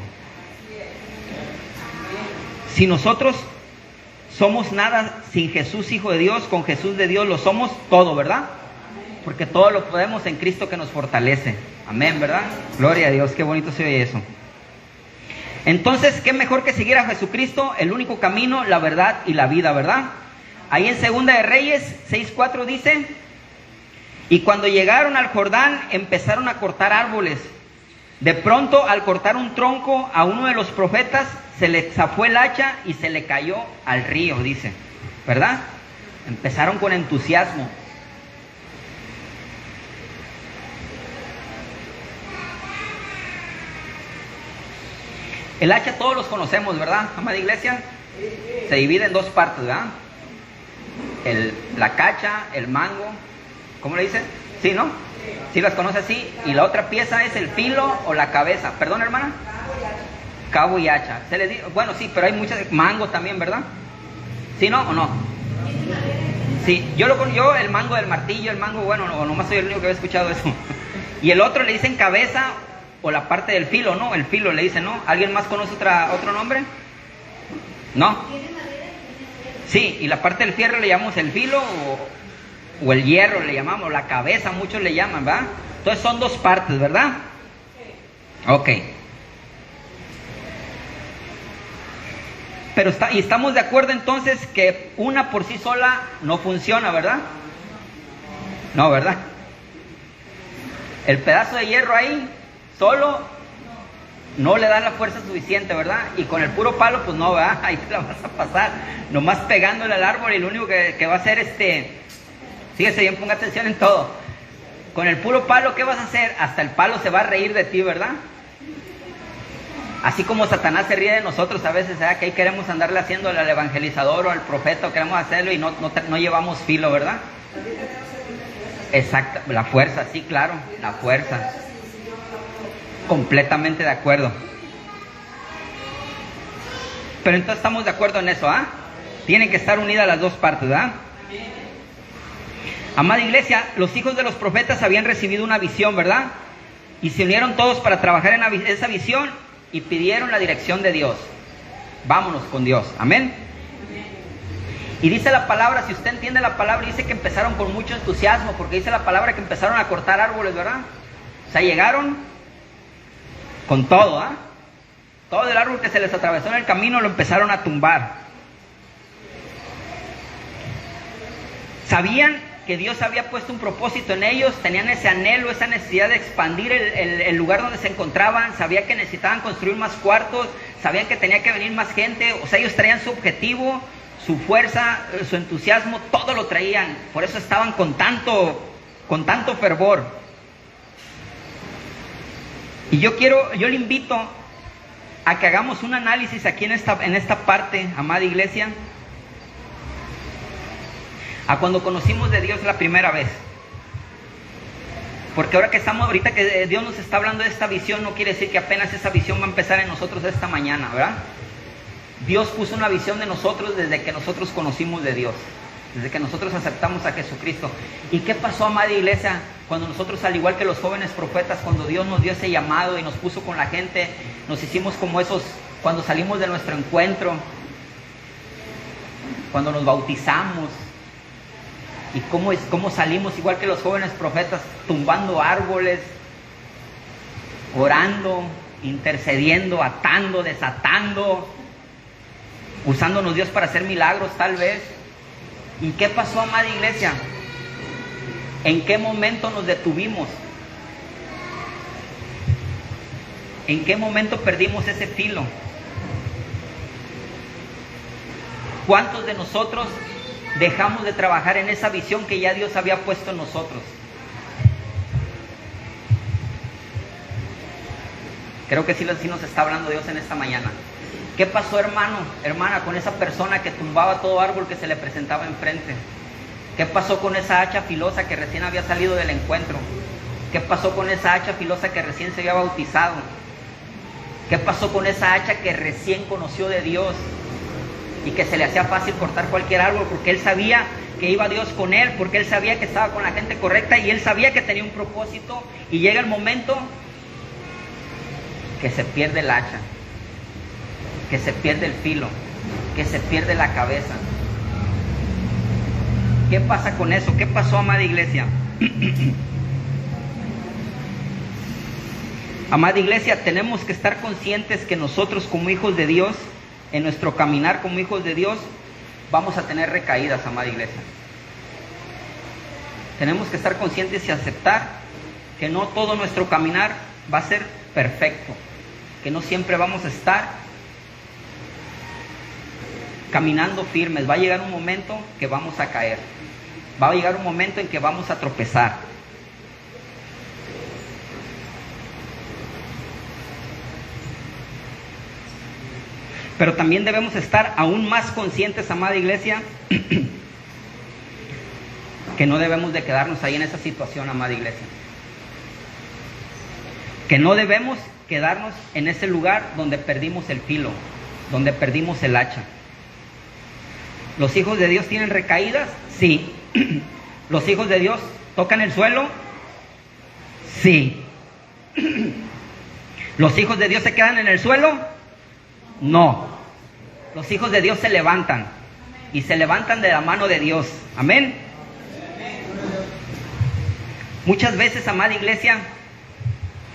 Si nosotros somos nada sin Jesús, Hijo de Dios, con Jesús de Dios lo somos todo, ¿verdad? Porque todo lo podemos en Cristo que nos fortalece. Amén, ¿verdad? Gloria a Dios, qué bonito se oye eso. Entonces, ¿qué mejor que seguir a Jesucristo? El único camino, la verdad y la vida, ¿verdad? Ahí en Segunda de Reyes 6:4 dice, y cuando llegaron al Jordán empezaron a cortar árboles. De pronto, al cortar un tronco a uno de los profetas, se le zafó el hacha y se le cayó al río, dice, ¿verdad? Empezaron con entusiasmo. El hacha todos los conocemos, ¿verdad, amada iglesia? Se divide en 2 partes, ¿verdad? La cacha, el mango, ¿cómo le dicen? ¿Sí, no? ¿Sí las conoce así? Y la otra pieza es el filo o la cabeza. ¿Perdón, hermana? Cabo y hacha. Se les dice, bueno, sí, pero hay muchas, mango también, ¿verdad? ¿Sí, no o no? Sí, yo el mango del martillo, el mango, bueno, no, nomás soy el único que había escuchado eso. Y el otro le dicen cabeza o la parte del filo, ¿no? El filo le dicen, ¿no? ¿Alguien más conoce otro nombre? ¿No? Sí, y la parte del fierro le llamamos el filo o el hierro le llamamos, la cabeza, muchos le llaman, ¿verdad? Entonces son dos partes, ¿verdad? Ok. Pero estamos de acuerdo entonces que una por sí sola no funciona, ¿verdad? No, ¿verdad? El pedazo de hierro ahí solo no le da la fuerza suficiente, ¿verdad? Y con el puro palo, pues no, ¿verdad? Ahí te la vas a pasar, nomás pegándole al árbol, y lo único que va a hacer fíjese bien, ponga atención en todo. Con el puro palo, ¿qué vas a hacer? Hasta el palo se va a reír de ti, ¿verdad? Así como Satanás se ríe de nosotros a veces, ¿verdad? Que ahí queremos andarle haciéndole al evangelizador o al profeta, o queremos hacerlo y no llevamos filo, ¿verdad? Exacto, la fuerza, sí, claro, la fuerza. Completamente de acuerdo. Pero entonces estamos de acuerdo en eso, ¿ah? Tienen que estar unidas las dos partes, ¿verdad? Amada iglesia, los hijos de los profetas habían recibido una visión, ¿verdad? Y se unieron todos para trabajar en esa visión y pidieron la dirección de Dios. Vámonos con Dios, amén. Y dice la palabra, si usted entiende la palabra, dice que empezaron con mucho entusiasmo, porque dice la palabra que empezaron a cortar árboles, ¿verdad? O sea, llegaron con todo, ¿ah? Todo el árbol que se les atravesó en el camino lo empezaron a tumbar. Sabían que Dios había puesto un propósito en ellos, tenían ese anhelo, esa necesidad de expandir el lugar donde se encontraban, sabían que necesitaban construir más cuartos, sabían que tenía que venir más gente, o sea, ellos traían su objetivo, su fuerza, su entusiasmo, todo lo traían, por eso estaban con tanto fervor. Y yo le invito a que hagamos un análisis aquí en esta parte, amada iglesia, a cuando conocimos de Dios la primera vez. Porque ahorita que Dios nos está hablando de esta visión, no quiere decir que apenas esa visión va a empezar en nosotros esta mañana, ¿verdad? Dios puso una visión de nosotros desde que nosotros conocimos de Dios, desde que nosotros aceptamos a Jesucristo. ¿Y qué pasó, amada iglesia, cuando nosotros, al igual que los jóvenes profetas, cuando Dios nos dio ese llamado y nos puso con la gente, nos hicimos como esos, cuando salimos de nuestro encuentro, cuando nos bautizamos? ¿Y cómo salimos igual que los jóvenes profetas, tumbando árboles, orando, intercediendo, atando, desatando, usándonos Dios para hacer milagros tal vez? ¿Y qué pasó, amada iglesia? ¿En qué momento nos detuvimos? ¿En qué momento perdimos ese filo? ¿Cuántos de nosotros dejamos de trabajar en esa visión que ya Dios había puesto en nosotros? Creo que sí nos está hablando Dios en esta mañana. ¿Qué pasó, hermano, hermana, con esa persona que tumbaba todo árbol que se le presentaba enfrente? ¿Qué pasó con esa hacha filosa que recién había salido del encuentro? ¿Qué pasó con esa hacha filosa que recién se había bautizado? ¿Qué pasó con esa hacha que recién conoció de Dios y que se le hacía fácil cortar cualquier árbol porque él sabía que iba Dios con él, porque él sabía que estaba con la gente correcta y él sabía que tenía un propósito? Y llega el momento que se pierde el hacha, que se pierde el filo, que se pierde la cabeza. ¿Qué pasa con eso? ¿Qué pasó, amada iglesia? Amada iglesia, tenemos que estar conscientes que nosotros, como hijos de Dios, en nuestro caminar como hijos de Dios, vamos a tener recaídas, amada iglesia. Tenemos que estar conscientes y aceptar que no todo nuestro caminar va a ser perfecto, que no siempre vamos a estar caminando firmes. Va a llegar un momento que vamos a caer, va a llegar un momento en que vamos a tropezar. Pero también debemos estar aún más conscientes, amada iglesia, que no debemos de quedarnos ahí en esa situación, amada iglesia. Que no debemos quedarnos en ese lugar donde perdimos el filo, donde perdimos el hacha. ¿Los hijos de Dios tienen recaídas? Sí. ¿Los hijos de Dios tocan el suelo? Sí. ¿Los hijos de Dios se quedan en el suelo? No. Los hijos de Dios se levantan. Y se levantan de la mano de Dios. Amén. Muchas veces, amada iglesia,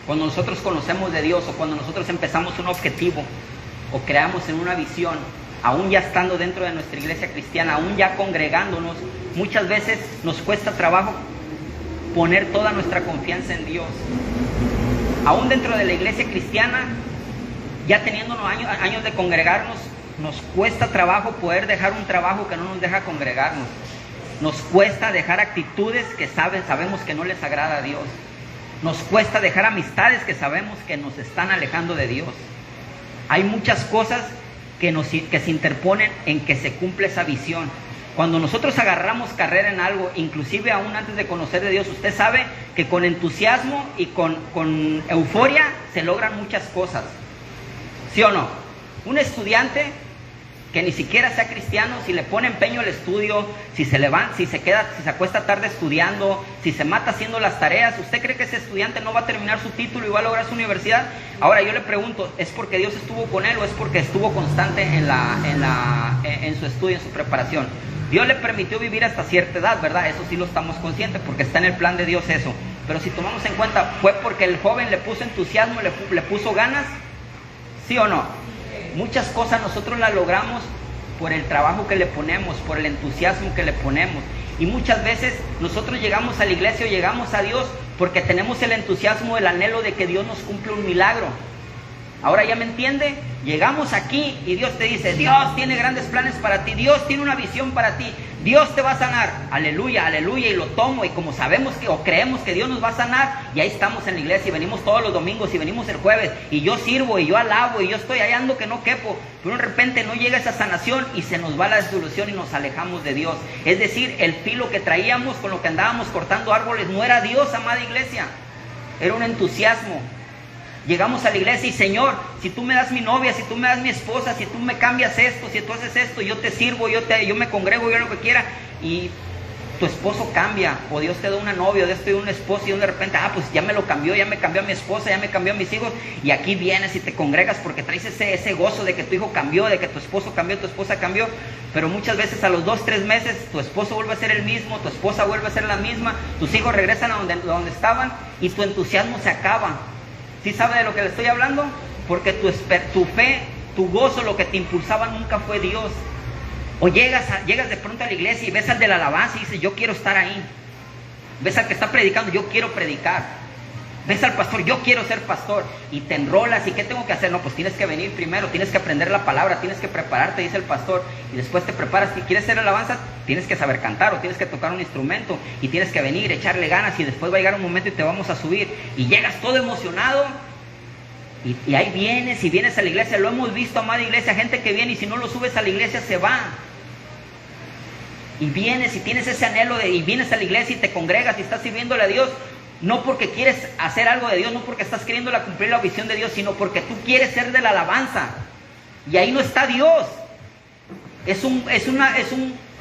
cuando nosotros conocemos de Dios o cuando nosotros empezamos un objetivo o creamos en una visión, aún ya estando dentro de nuestra iglesia cristiana, aún ya congregándonos, muchas veces nos cuesta trabajo poner toda nuestra confianza en Dios. Aún dentro de la iglesia cristiana, ya teniendo años de congregarnos, nos cuesta trabajo poder dejar un trabajo que no nos deja congregarnos. Nos cuesta dejar actitudes que sabemos que no les agrada a Dios. Nos cuesta dejar amistades que sabemos que nos están alejando de Dios. Hay muchas cosas que se interponen en que se cumple esa visión. Cuando nosotros agarramos carrera en algo, inclusive aún antes de conocer de Dios, usted sabe que con entusiasmo y con euforia se logran muchas cosas. ¿Sí o no? Un estudiante que ni siquiera sea cristiano, si le pone empeño al estudio, si se levanta, si se acuesta tarde estudiando, si se mata haciendo las tareas, ¿usted cree que ese estudiante no va a terminar su título y va a lograr su universidad? Ahora yo le pregunto, ¿es porque Dios estuvo con él o es porque estuvo constante en su estudio, en su preparación? Dios le permitió vivir hasta cierta edad, ¿verdad? Eso sí lo estamos conscientes, porque está en el plan de Dios eso. Pero si tomamos en cuenta, ¿fue porque el joven le puso entusiasmo, le puso ganas? ¿Sí o no? Muchas cosas nosotros las logramos por el trabajo que le ponemos, por el entusiasmo que le ponemos. Y muchas veces nosotros llegamos a la iglesia o llegamos a Dios porque tenemos el entusiasmo, el anhelo de que Dios nos cumpla un milagro. Ahora ya me entiende, llegamos aquí y Dios te dice, Dios tiene grandes planes para ti, Dios tiene una visión para ti, Dios te va a sanar, aleluya, aleluya, y lo tomo, y como sabemos o creemos que Dios nos va a sanar, y ahí estamos en la iglesia, y venimos todos los domingos, y venimos el jueves, y yo sirvo, y yo alabo, y yo estoy hallando que no quepo, pero de repente no llega esa sanación, y se nos va la desilusión, y nos alejamos de Dios. Es decir, el filo que traíamos con lo que andábamos cortando árboles, no era Dios, amada iglesia, era un entusiasmo. Llegamos a la iglesia y Señor, si tú me das mi novia, si tú me das mi esposa, si tú me cambias esto, si tú haces esto, yo te sirvo, yo me congrego, yo lo que quiera, y tu esposo cambia, o Dios te da una novia, o Dios te da un esposo, y de repente, pues ya me lo cambió, ya me cambió a mi esposa, ya me cambió a mis hijos, y aquí vienes y te congregas porque traes ese gozo de que tu hijo cambió, de que tu esposo cambió, tu esposa cambió, pero muchas veces a los 2-3 meses tu esposo vuelve a ser el mismo, tu esposa vuelve a ser la misma, tus hijos regresan a donde estaban, y tu entusiasmo se acaba. ¿Sí sabe de lo que le estoy hablando? Porque tu fe, tu gozo, lo que te impulsaba nunca fue Dios. O llegas de pronto a la iglesia y ves al de la alabanza y dices, yo quiero estar ahí. Ves al que está predicando, yo quiero predicar. Ves al pastor, yo quiero ser pastor. Y te enrolas, ¿y qué tengo que hacer? No, pues tienes que venir primero, tienes que aprender la palabra, tienes que prepararte, dice el pastor. Y después te preparas. Si quieres ser alabanza, tienes que saber cantar o tienes que tocar un instrumento. Y tienes que venir, echarle ganas, y después va a llegar un momento y te vamos a subir. Y llegas todo emocionado. Y ahí vienes a la iglesia. Lo hemos visto, amada iglesia, gente que viene y si no lo subes a la iglesia se va. Y vienes y tienes ese anhelo y vienes a la iglesia y te congregas y estás sirviéndole a Dios. No porque quieres hacer algo de Dios, no porque estás queriendo cumplir la visión de Dios, sino porque tú quieres ser de la alabanza. Y ahí no está Dios. Es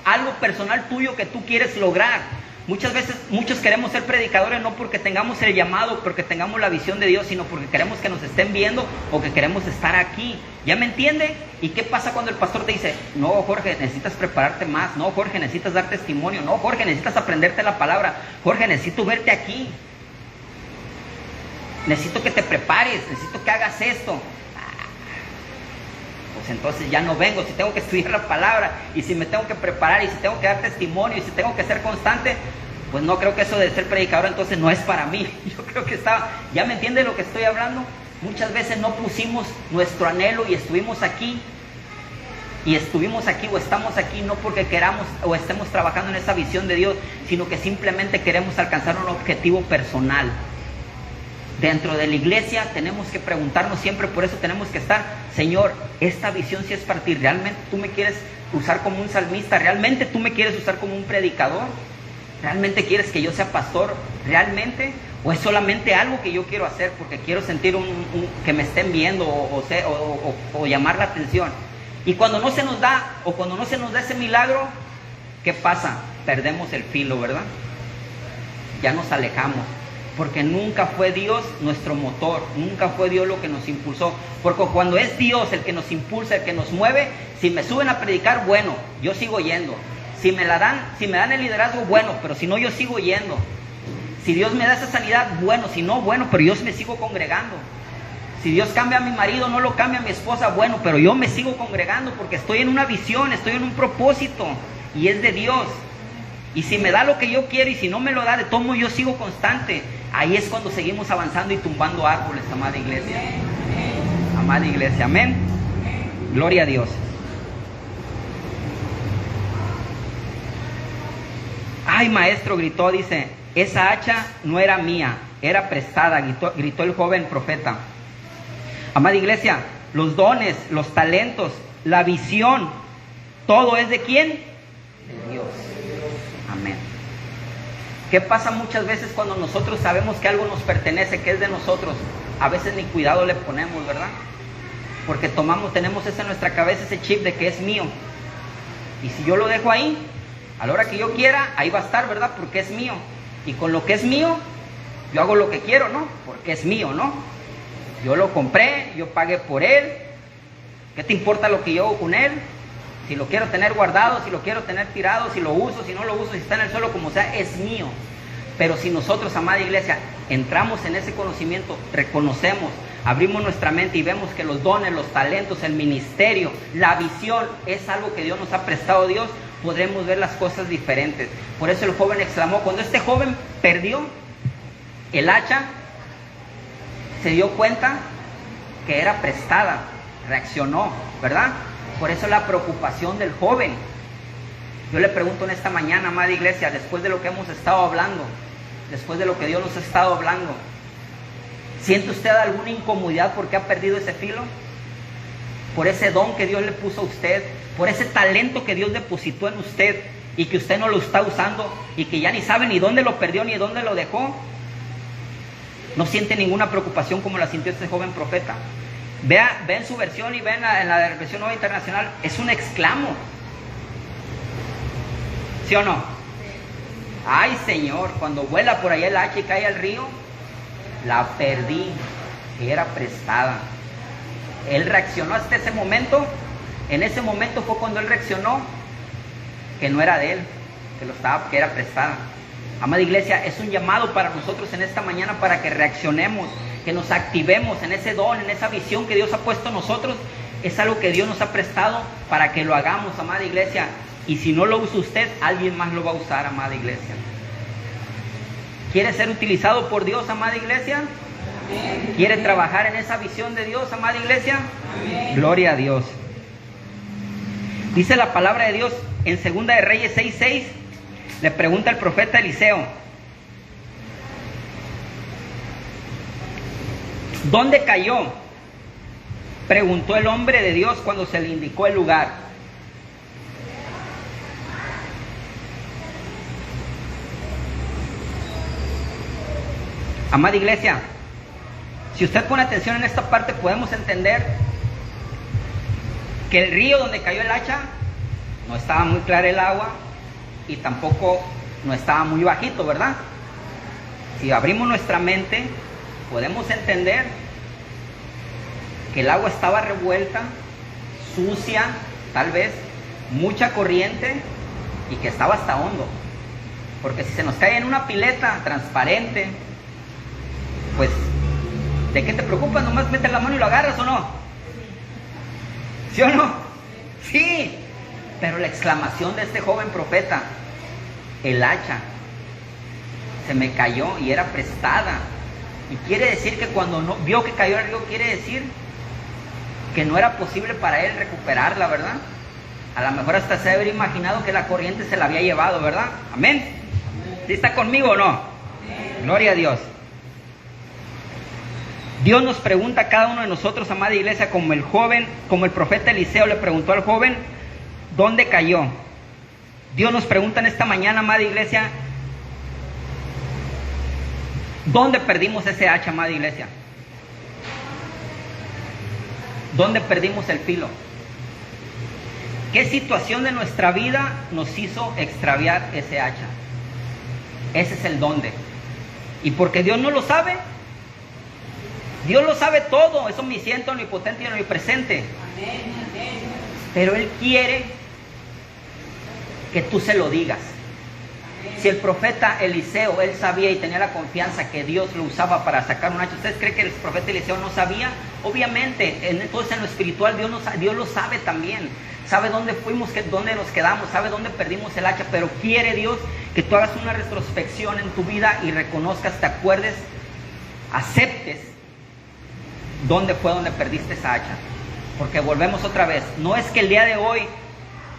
algo personal tuyo que tú quieres lograr. Muchas veces, muchos queremos ser predicadores no porque tengamos el llamado, porque tengamos la visión de Dios, sino porque queremos que nos estén viendo o que queremos estar aquí. ¿Ya me entiende? ¿Y qué pasa cuando el pastor te dice, no, Jorge, necesitas prepararte más, no, Jorge, necesitas dar testimonio, no, Jorge, necesitas aprenderte la palabra, Jorge, necesito verte aquí, necesito que te prepares, necesito que hagas esto? Pues entonces ya no vengo. Si tengo que estudiar la palabra y si me tengo que preparar y si tengo que dar testimonio y si tengo que ser constante, pues no creo que eso de ser predicador entonces no es para mí. Yo creo que ¿ya me entiende lo que estoy hablando? Muchas veces no pusimos nuestro anhelo y estuvimos aquí o estamos aquí no porque queramos o estemos trabajando en esa visión de Dios, sino que simplemente queremos alcanzar un objetivo personal. Dentro de la iglesia tenemos que preguntarnos siempre, por eso tenemos que estar, Señor, esta visión sí es para ti, ¿realmente tú me quieres usar como un salmista? ¿Realmente tú me quieres usar como un predicador? ¿Realmente quieres que yo sea pastor? ¿Realmente? ¿O es solamente algo que yo quiero hacer porque quiero sentir que me estén viendo o llamar la atención? Y cuando no se nos da, o cuando no se nos da ese milagro, ¿qué pasa? Perdemos el filo, ¿verdad? Ya nos alejamos. Porque nunca fue Dios nuestro motor, nunca fue Dios lo que nos impulsó. Porque cuando es Dios el que nos impulsa, el que nos mueve, si me suben a predicar, bueno, yo sigo yendo. Si me dan el liderazgo, bueno, pero si no, yo sigo yendo. Si Dios me da esa sanidad, bueno, si no, bueno, pero yo me sigo congregando. Si Dios cambia a mi marido, no lo cambia a mi esposa, bueno, pero yo me sigo congregando porque estoy en una visión, estoy en un propósito y es de Dios. Y si me da lo que yo quiero y si no me lo da, de todo modo yo sigo constante. Ahí es cuando seguimos avanzando y tumbando árboles, amada iglesia. Amada iglesia, amén. Gloria a Dios. Ay, maestro, gritó, dice, esa hacha no era mía, era prestada, gritó el joven profeta. Amada iglesia, los dones, los talentos, la visión, todo es de ¿quién? De Dios. Amén. ¿Qué pasa muchas veces cuando nosotros sabemos que algo nos pertenece, que es de nosotros? A veces ni cuidado le ponemos, ¿verdad? Porque tenemos eso en nuestra cabeza, ese chip de que es mío. Y si yo lo dejo ahí, a la hora que yo quiera, ahí va a estar, ¿verdad? Porque es mío. Y con lo que es mío, yo hago lo que quiero, ¿no? Porque es mío, ¿no? Yo lo compré, yo pagué por él. ¿Qué te importa lo que yo hago con él? Si lo quiero tener guardado, si lo quiero tener tirado, si lo uso, si no lo uso, si está en el suelo, como sea, es mío. Pero si nosotros, amada iglesia, entramos en ese conocimiento, reconocemos, abrimos nuestra mente y vemos que los dones, los talentos, el ministerio, la visión es algo que Dios nos ha prestado a Dios, podremos ver las cosas diferentes. Por eso el joven exclamó, cuando este joven perdió el hacha, se dio cuenta que era prestada, reaccionó, ¿verdad? Por eso la preocupación del joven. Yo le pregunto en esta mañana, amada iglesia, después de lo que hemos estado hablando, después de lo que Dios nos ha estado hablando, ¿siente usted alguna incomodidad porque ha perdido ese filo? Por ese don que Dios le puso a usted, por ese talento que Dios depositó en usted y que usted no lo está usando y que ya ni sabe ni dónde lo perdió ni dónde lo dejó. No siente ninguna preocupación como la sintió este joven profeta. Vea en su versión y ve en la versión Nueva Internacional, es un exclamo. ¿Sí o no? Ay, Señor, cuando vuela por allá el hacha y cae al río, la perdí, que era prestada. Él reaccionó hasta ese momento. En ese momento fue cuando él reaccionó que no era de él, que era prestada. Amada iglesia, es un llamado para nosotros en esta mañana para que reaccionemos, que nos activemos en ese don, en esa visión que Dios ha puesto en nosotros. Es algo que Dios nos ha prestado para que lo hagamos, amada iglesia. Y si no lo usa usted, alguien más lo va a usar, amada iglesia. ¿Quiere ser utilizado por Dios, amada iglesia? Amén. ¿Quiere trabajar en esa visión de Dios, amada iglesia? Amén. Gloria a Dios. Dice la palabra de Dios en 2 de Reyes 6:6. Le pregunta el profeta Eliseo, ¿dónde cayó? Preguntó el hombre de Dios cuando se le indicó el lugar. Amada iglesia, si usted pone atención en esta parte, podemos entender que el río donde cayó el hacha no estaba muy clara el agua y tampoco no estaba muy bajito, ¿verdad? Si abrimos nuestra mente, podemos entender que el agua estaba revuelta, sucia, tal vez, mucha corriente y que estaba hasta hondo. Porque si se nos cae en una pileta transparente, pues, ¿de qué te preocupas? Nomás metes la mano y lo agarras, ¿o no? ¿Sí o no? Sí. Pero la exclamación de este joven profeta, el hacha se me cayó y era prestada. Y quiere decir que cuando no vio que cayó al río, quiere decir que no era posible para él recuperarla, ¿verdad? A lo mejor hasta se habría imaginado que la corriente se la había llevado, ¿verdad? Amén. ¿Sí está conmigo o no? Amén. Gloria a Dios. Dios nos pregunta a cada uno de nosotros, amada iglesia, como el profeta Eliseo le preguntó al joven, ¿dónde cayó? Dios nos pregunta en esta mañana, amada iglesia, ¿dónde perdimos ese hacha, amada iglesia? ¿Dónde perdimos el filo? ¿Qué situación de nuestra vida nos hizo extraviar ese hacha? Ese es el dónde. Y porque Dios no lo sabe, Dios lo sabe todo, es omnisciente, omnipotente y omnipresente. Pero Él quiere que tú se lo digas. Si el profeta Eliseo, él sabía y tenía la confianza que Dios lo usaba para sacar un hacha, ¿ustedes creen que el profeta Eliseo no sabía? Obviamente, entonces en lo espiritual Dios lo sabe también. Sabe dónde fuimos, dónde nos quedamos, sabe dónde perdimos el hacha, pero quiere Dios que tú hagas una retrospección en tu vida y reconozcas, te acuerdes, aceptes dónde fue donde perdiste esa hacha. Porque volvemos otra vez, no es que el día de hoy,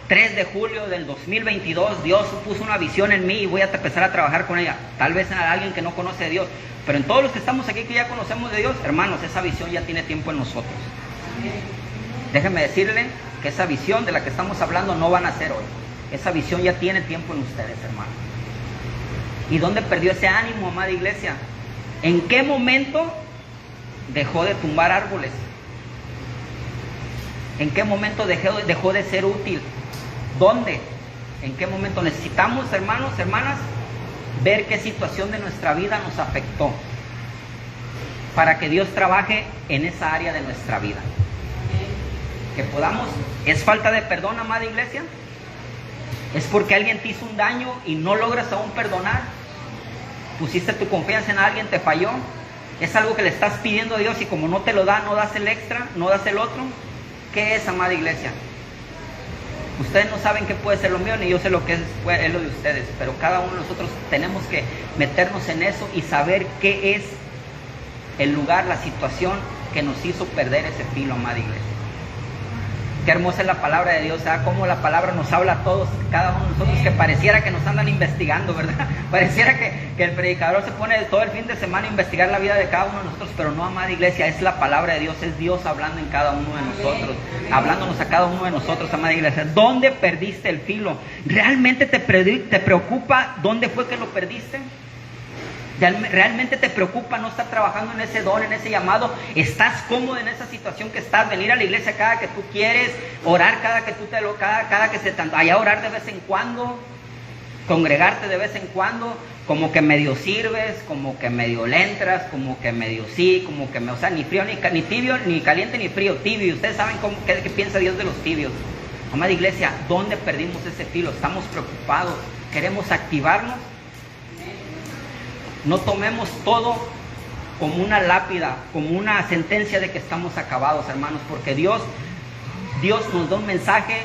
3 de julio del 2022, Dios puso una visión en mí y voy a empezar a trabajar con ella. Tal vez en alguien que no conoce de Dios, pero en todos los que estamos aquí que ya conocemos de Dios, hermanos, esa visión ya tiene tiempo en nosotros. Déjenme decirle que esa visión de la que estamos hablando no van a ser hoy. Esa visión ya tiene tiempo en ustedes, hermanos. ¿Y dónde perdió ese ánimo, amada iglesia? ¿En qué momento dejó de tumbar árboles? ¿En qué momento dejó de ser útil? ¿Dónde? ¿En qué momento? Necesitamos, hermanos, hermanas, ver qué situación de nuestra vida nos afectó para que Dios trabaje en esa área de nuestra vida. Que podamos, ¿es falta de perdón, amada iglesia? ¿Es porque alguien te hizo un daño y no logras aún perdonar? ¿Pusiste tu confianza en alguien, te falló? ¿Es algo que le estás pidiendo a Dios y como no te lo da, no das el extra, no das el otro? ¿Qué es, amada iglesia? Ustedes no saben qué puede ser lo mío, ni yo sé lo que es lo de ustedes, pero cada uno de nosotros tenemos que meternos en eso y saber qué es el lugar, la situación que nos hizo perder ese filo, amada iglesia. Qué hermosa es la palabra de Dios, ¿sabes? Cómo la palabra nos habla a todos, cada uno de nosotros, que pareciera que nos andan investigando, ¿verdad? Pareciera que el predicador se pone todo el fin de semana a investigar la vida de cada uno de nosotros, pero no, amada iglesia, es la palabra de Dios, es Dios hablando en cada uno de nosotros, hablándonos a cada uno de nosotros, amada iglesia. ¿Dónde perdiste el filo? ¿Realmente te preocupa dónde fue que lo perdiste? ¿Realmente te preocupa no estar trabajando en ese don, en ese llamado? ¿Estás cómodo en esa situación que estás? Venir a la iglesia cada que tú quieres, orar cada que cada que se te vaya a orar de vez en cuando, congregarte de vez en cuando, como que medio sirves, como que medio le entras, como que medio sí, como que o sea, ni frío, ni tibio, ni caliente, ni frío, tibio. Ustedes saben qué piensa Dios de los tibios. Amada iglesia, ¿dónde perdimos ese filo? Estamos preocupados, queremos activarnos. No tomemos todo como una lápida, como una sentencia de que estamos acabados, hermanos, porque Dios nos da un mensaje,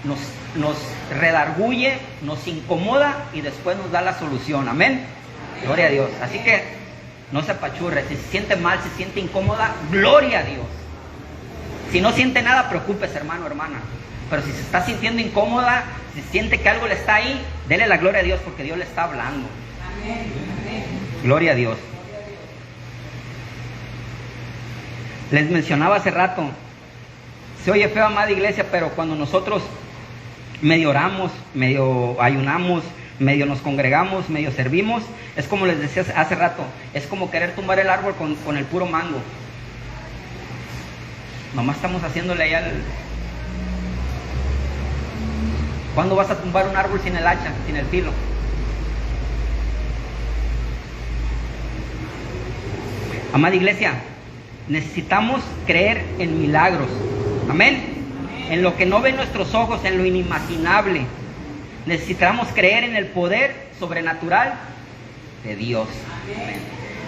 nos redarguye, nos incomoda y después nos da la solución. Amén. Gloria a Dios. Así que no se apachurre. Si se siente mal, se siente incómoda, gloria a Dios. Si no siente nada, preocúpese, hermano, hermana. Pero si se está sintiendo incómoda, si siente que algo le está ahí, dele la gloria a Dios porque Dios le está hablando. Gloria a Dios. Les mencionaba hace rato, se oye feo, amada iglesia, pero cuando nosotros medio oramos, medio ayunamos, medio nos congregamos, medio servimos, es como les decía hace rato, es como querer tumbar el árbol con el puro mango. Nomás estamos haciéndole ahí al... ¿Cuándo vas a tumbar un árbol sin el hacha, sin el filo? Amada iglesia, necesitamos creer en milagros. Amén. En lo que no ven nuestros ojos, en lo inimaginable. Necesitamos creer en el poder sobrenatural de Dios. Amén.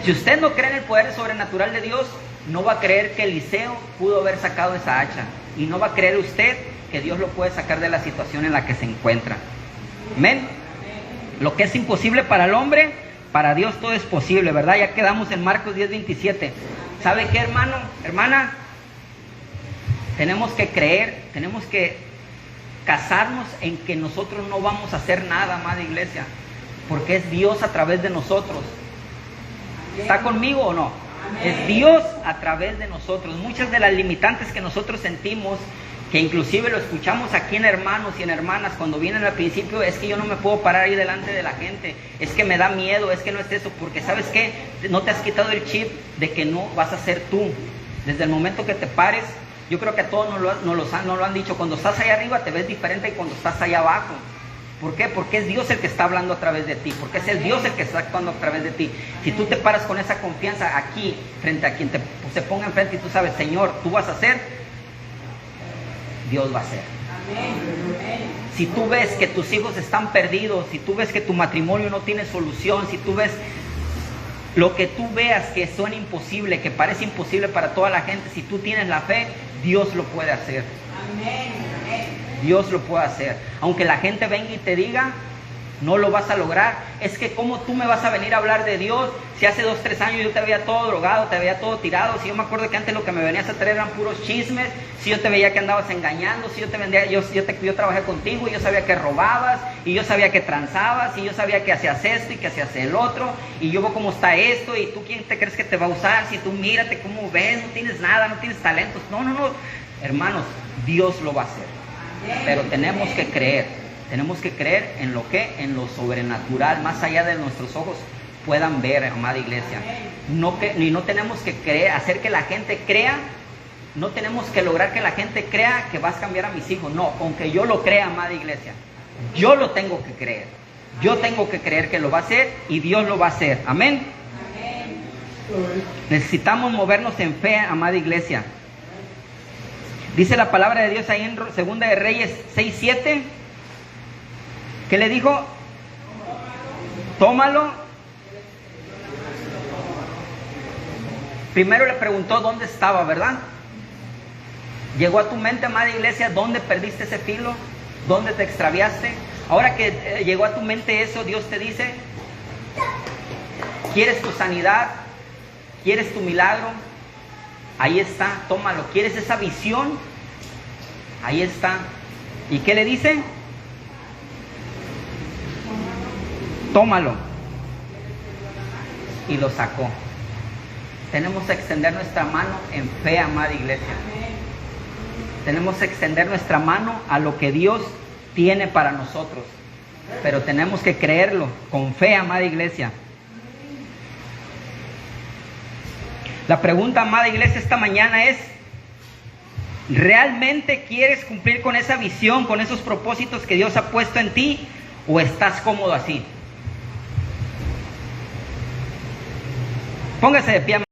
Si usted no cree en el poder sobrenatural de Dios, no va a creer que Eliseo pudo haber sacado esa hacha. Y no va a creer usted que Dios lo puede sacar de la situación en la que se encuentra. Amén. Lo que es imposible para el hombre, para Dios todo es posible, ¿verdad? Ya quedamos en Marcos 10:27. ¿Sabe qué, hermano, hermana? Tenemos que creer, tenemos que casarnos en que nosotros no vamos a hacer nada, amada iglesia, porque es Dios a través de nosotros. ¿Está conmigo o no? Es Dios a través de nosotros. Muchas de las limitantes que nosotros sentimos, que inclusive lo escuchamos aquí en hermanos y en hermanas cuando vienen al principio, es que yo no me puedo parar ahí delante de la gente, es que me da miedo, es que no es eso, porque ¿sabes qué? No te has quitado el chip de que no vas a ser tú. Desde el momento que te pares, yo creo que a todos nos lo han dicho, cuando estás allá arriba te ves diferente que cuando estás allá abajo. ¿Por qué? Porque es Dios el que está hablando a través de ti, porque es el Dios el que está actuando a través de ti. Si tú te paras con esa confianza aquí, frente a quien se ponga enfrente y tú sabes, Señor, tú vas a hacer, Dios va a hacer. Si tú ves que tus hijos están perdidos, si tú ves que tu matrimonio no tiene solución, si tú ves lo que tú veas que suena imposible, que parece imposible para toda la gente, si tú tienes la fe, Dios lo puede hacer. Dios lo puede hacer. Aunque la gente venga y te diga, no lo vas a lograr. Es que ¿cómo tú me vas a venir a hablar de Dios si hace 2, 3 años yo te veía todo drogado, te veía todo tirado? Si yo me acuerdo que antes lo que me venías a traer eran puros chismes, si yo te veía que andabas engañando, si yo te vendía, yo trabajé contigo y yo sabía que robabas, y yo sabía que transabas, y yo sabía que hacías esto y que hacías el otro, y yo veo cómo está esto, y tú quién te crees que te va a usar, si tú mírate cómo ves, no tienes nada, no tienes talentos. No, hermanos, Dios lo va a hacer. Pero tenemos que creer en lo que, en lo sobrenatural, más allá de nuestros ojos puedan ver, amada iglesia. No tenemos que creer, hacer que la gente crea, no tenemos que lograr que la gente crea que vas a cambiar a mis hijos. No, aunque yo lo crea, amada iglesia, yo lo tengo que creer. Yo tengo que creer que lo va a hacer y Dios lo va a hacer. Amén. Necesitamos movernos en fe, amada iglesia. Dice la palabra de Dios ahí en 2 de Reyes 6:7. ¿Qué le dijo? Tómalo. Primero le preguntó dónde estaba, ¿verdad? Llegó a tu mente, amada iglesia, ¿dónde perdiste ese filo? ¿Dónde te extraviaste? Ahora que llegó a tu mente eso, Dios te dice, ¿quieres tu sanidad? ¿Quieres tu milagro? Ahí está, tómalo. ¿Quieres esa visión? Ahí está. ¿Y qué le dice? Tómalo. Y lo sacó. Tenemos que extender nuestra mano en fe, amada iglesia. Tenemos que extender nuestra mano a lo que Dios tiene para nosotros. Pero tenemos que creerlo con fe, amada iglesia. La pregunta, amada iglesia, esta mañana es, ¿realmente quieres cumplir con esa visión, con esos propósitos que Dios ha puesto en ti? ¿O estás cómodo así? Póngase de pie.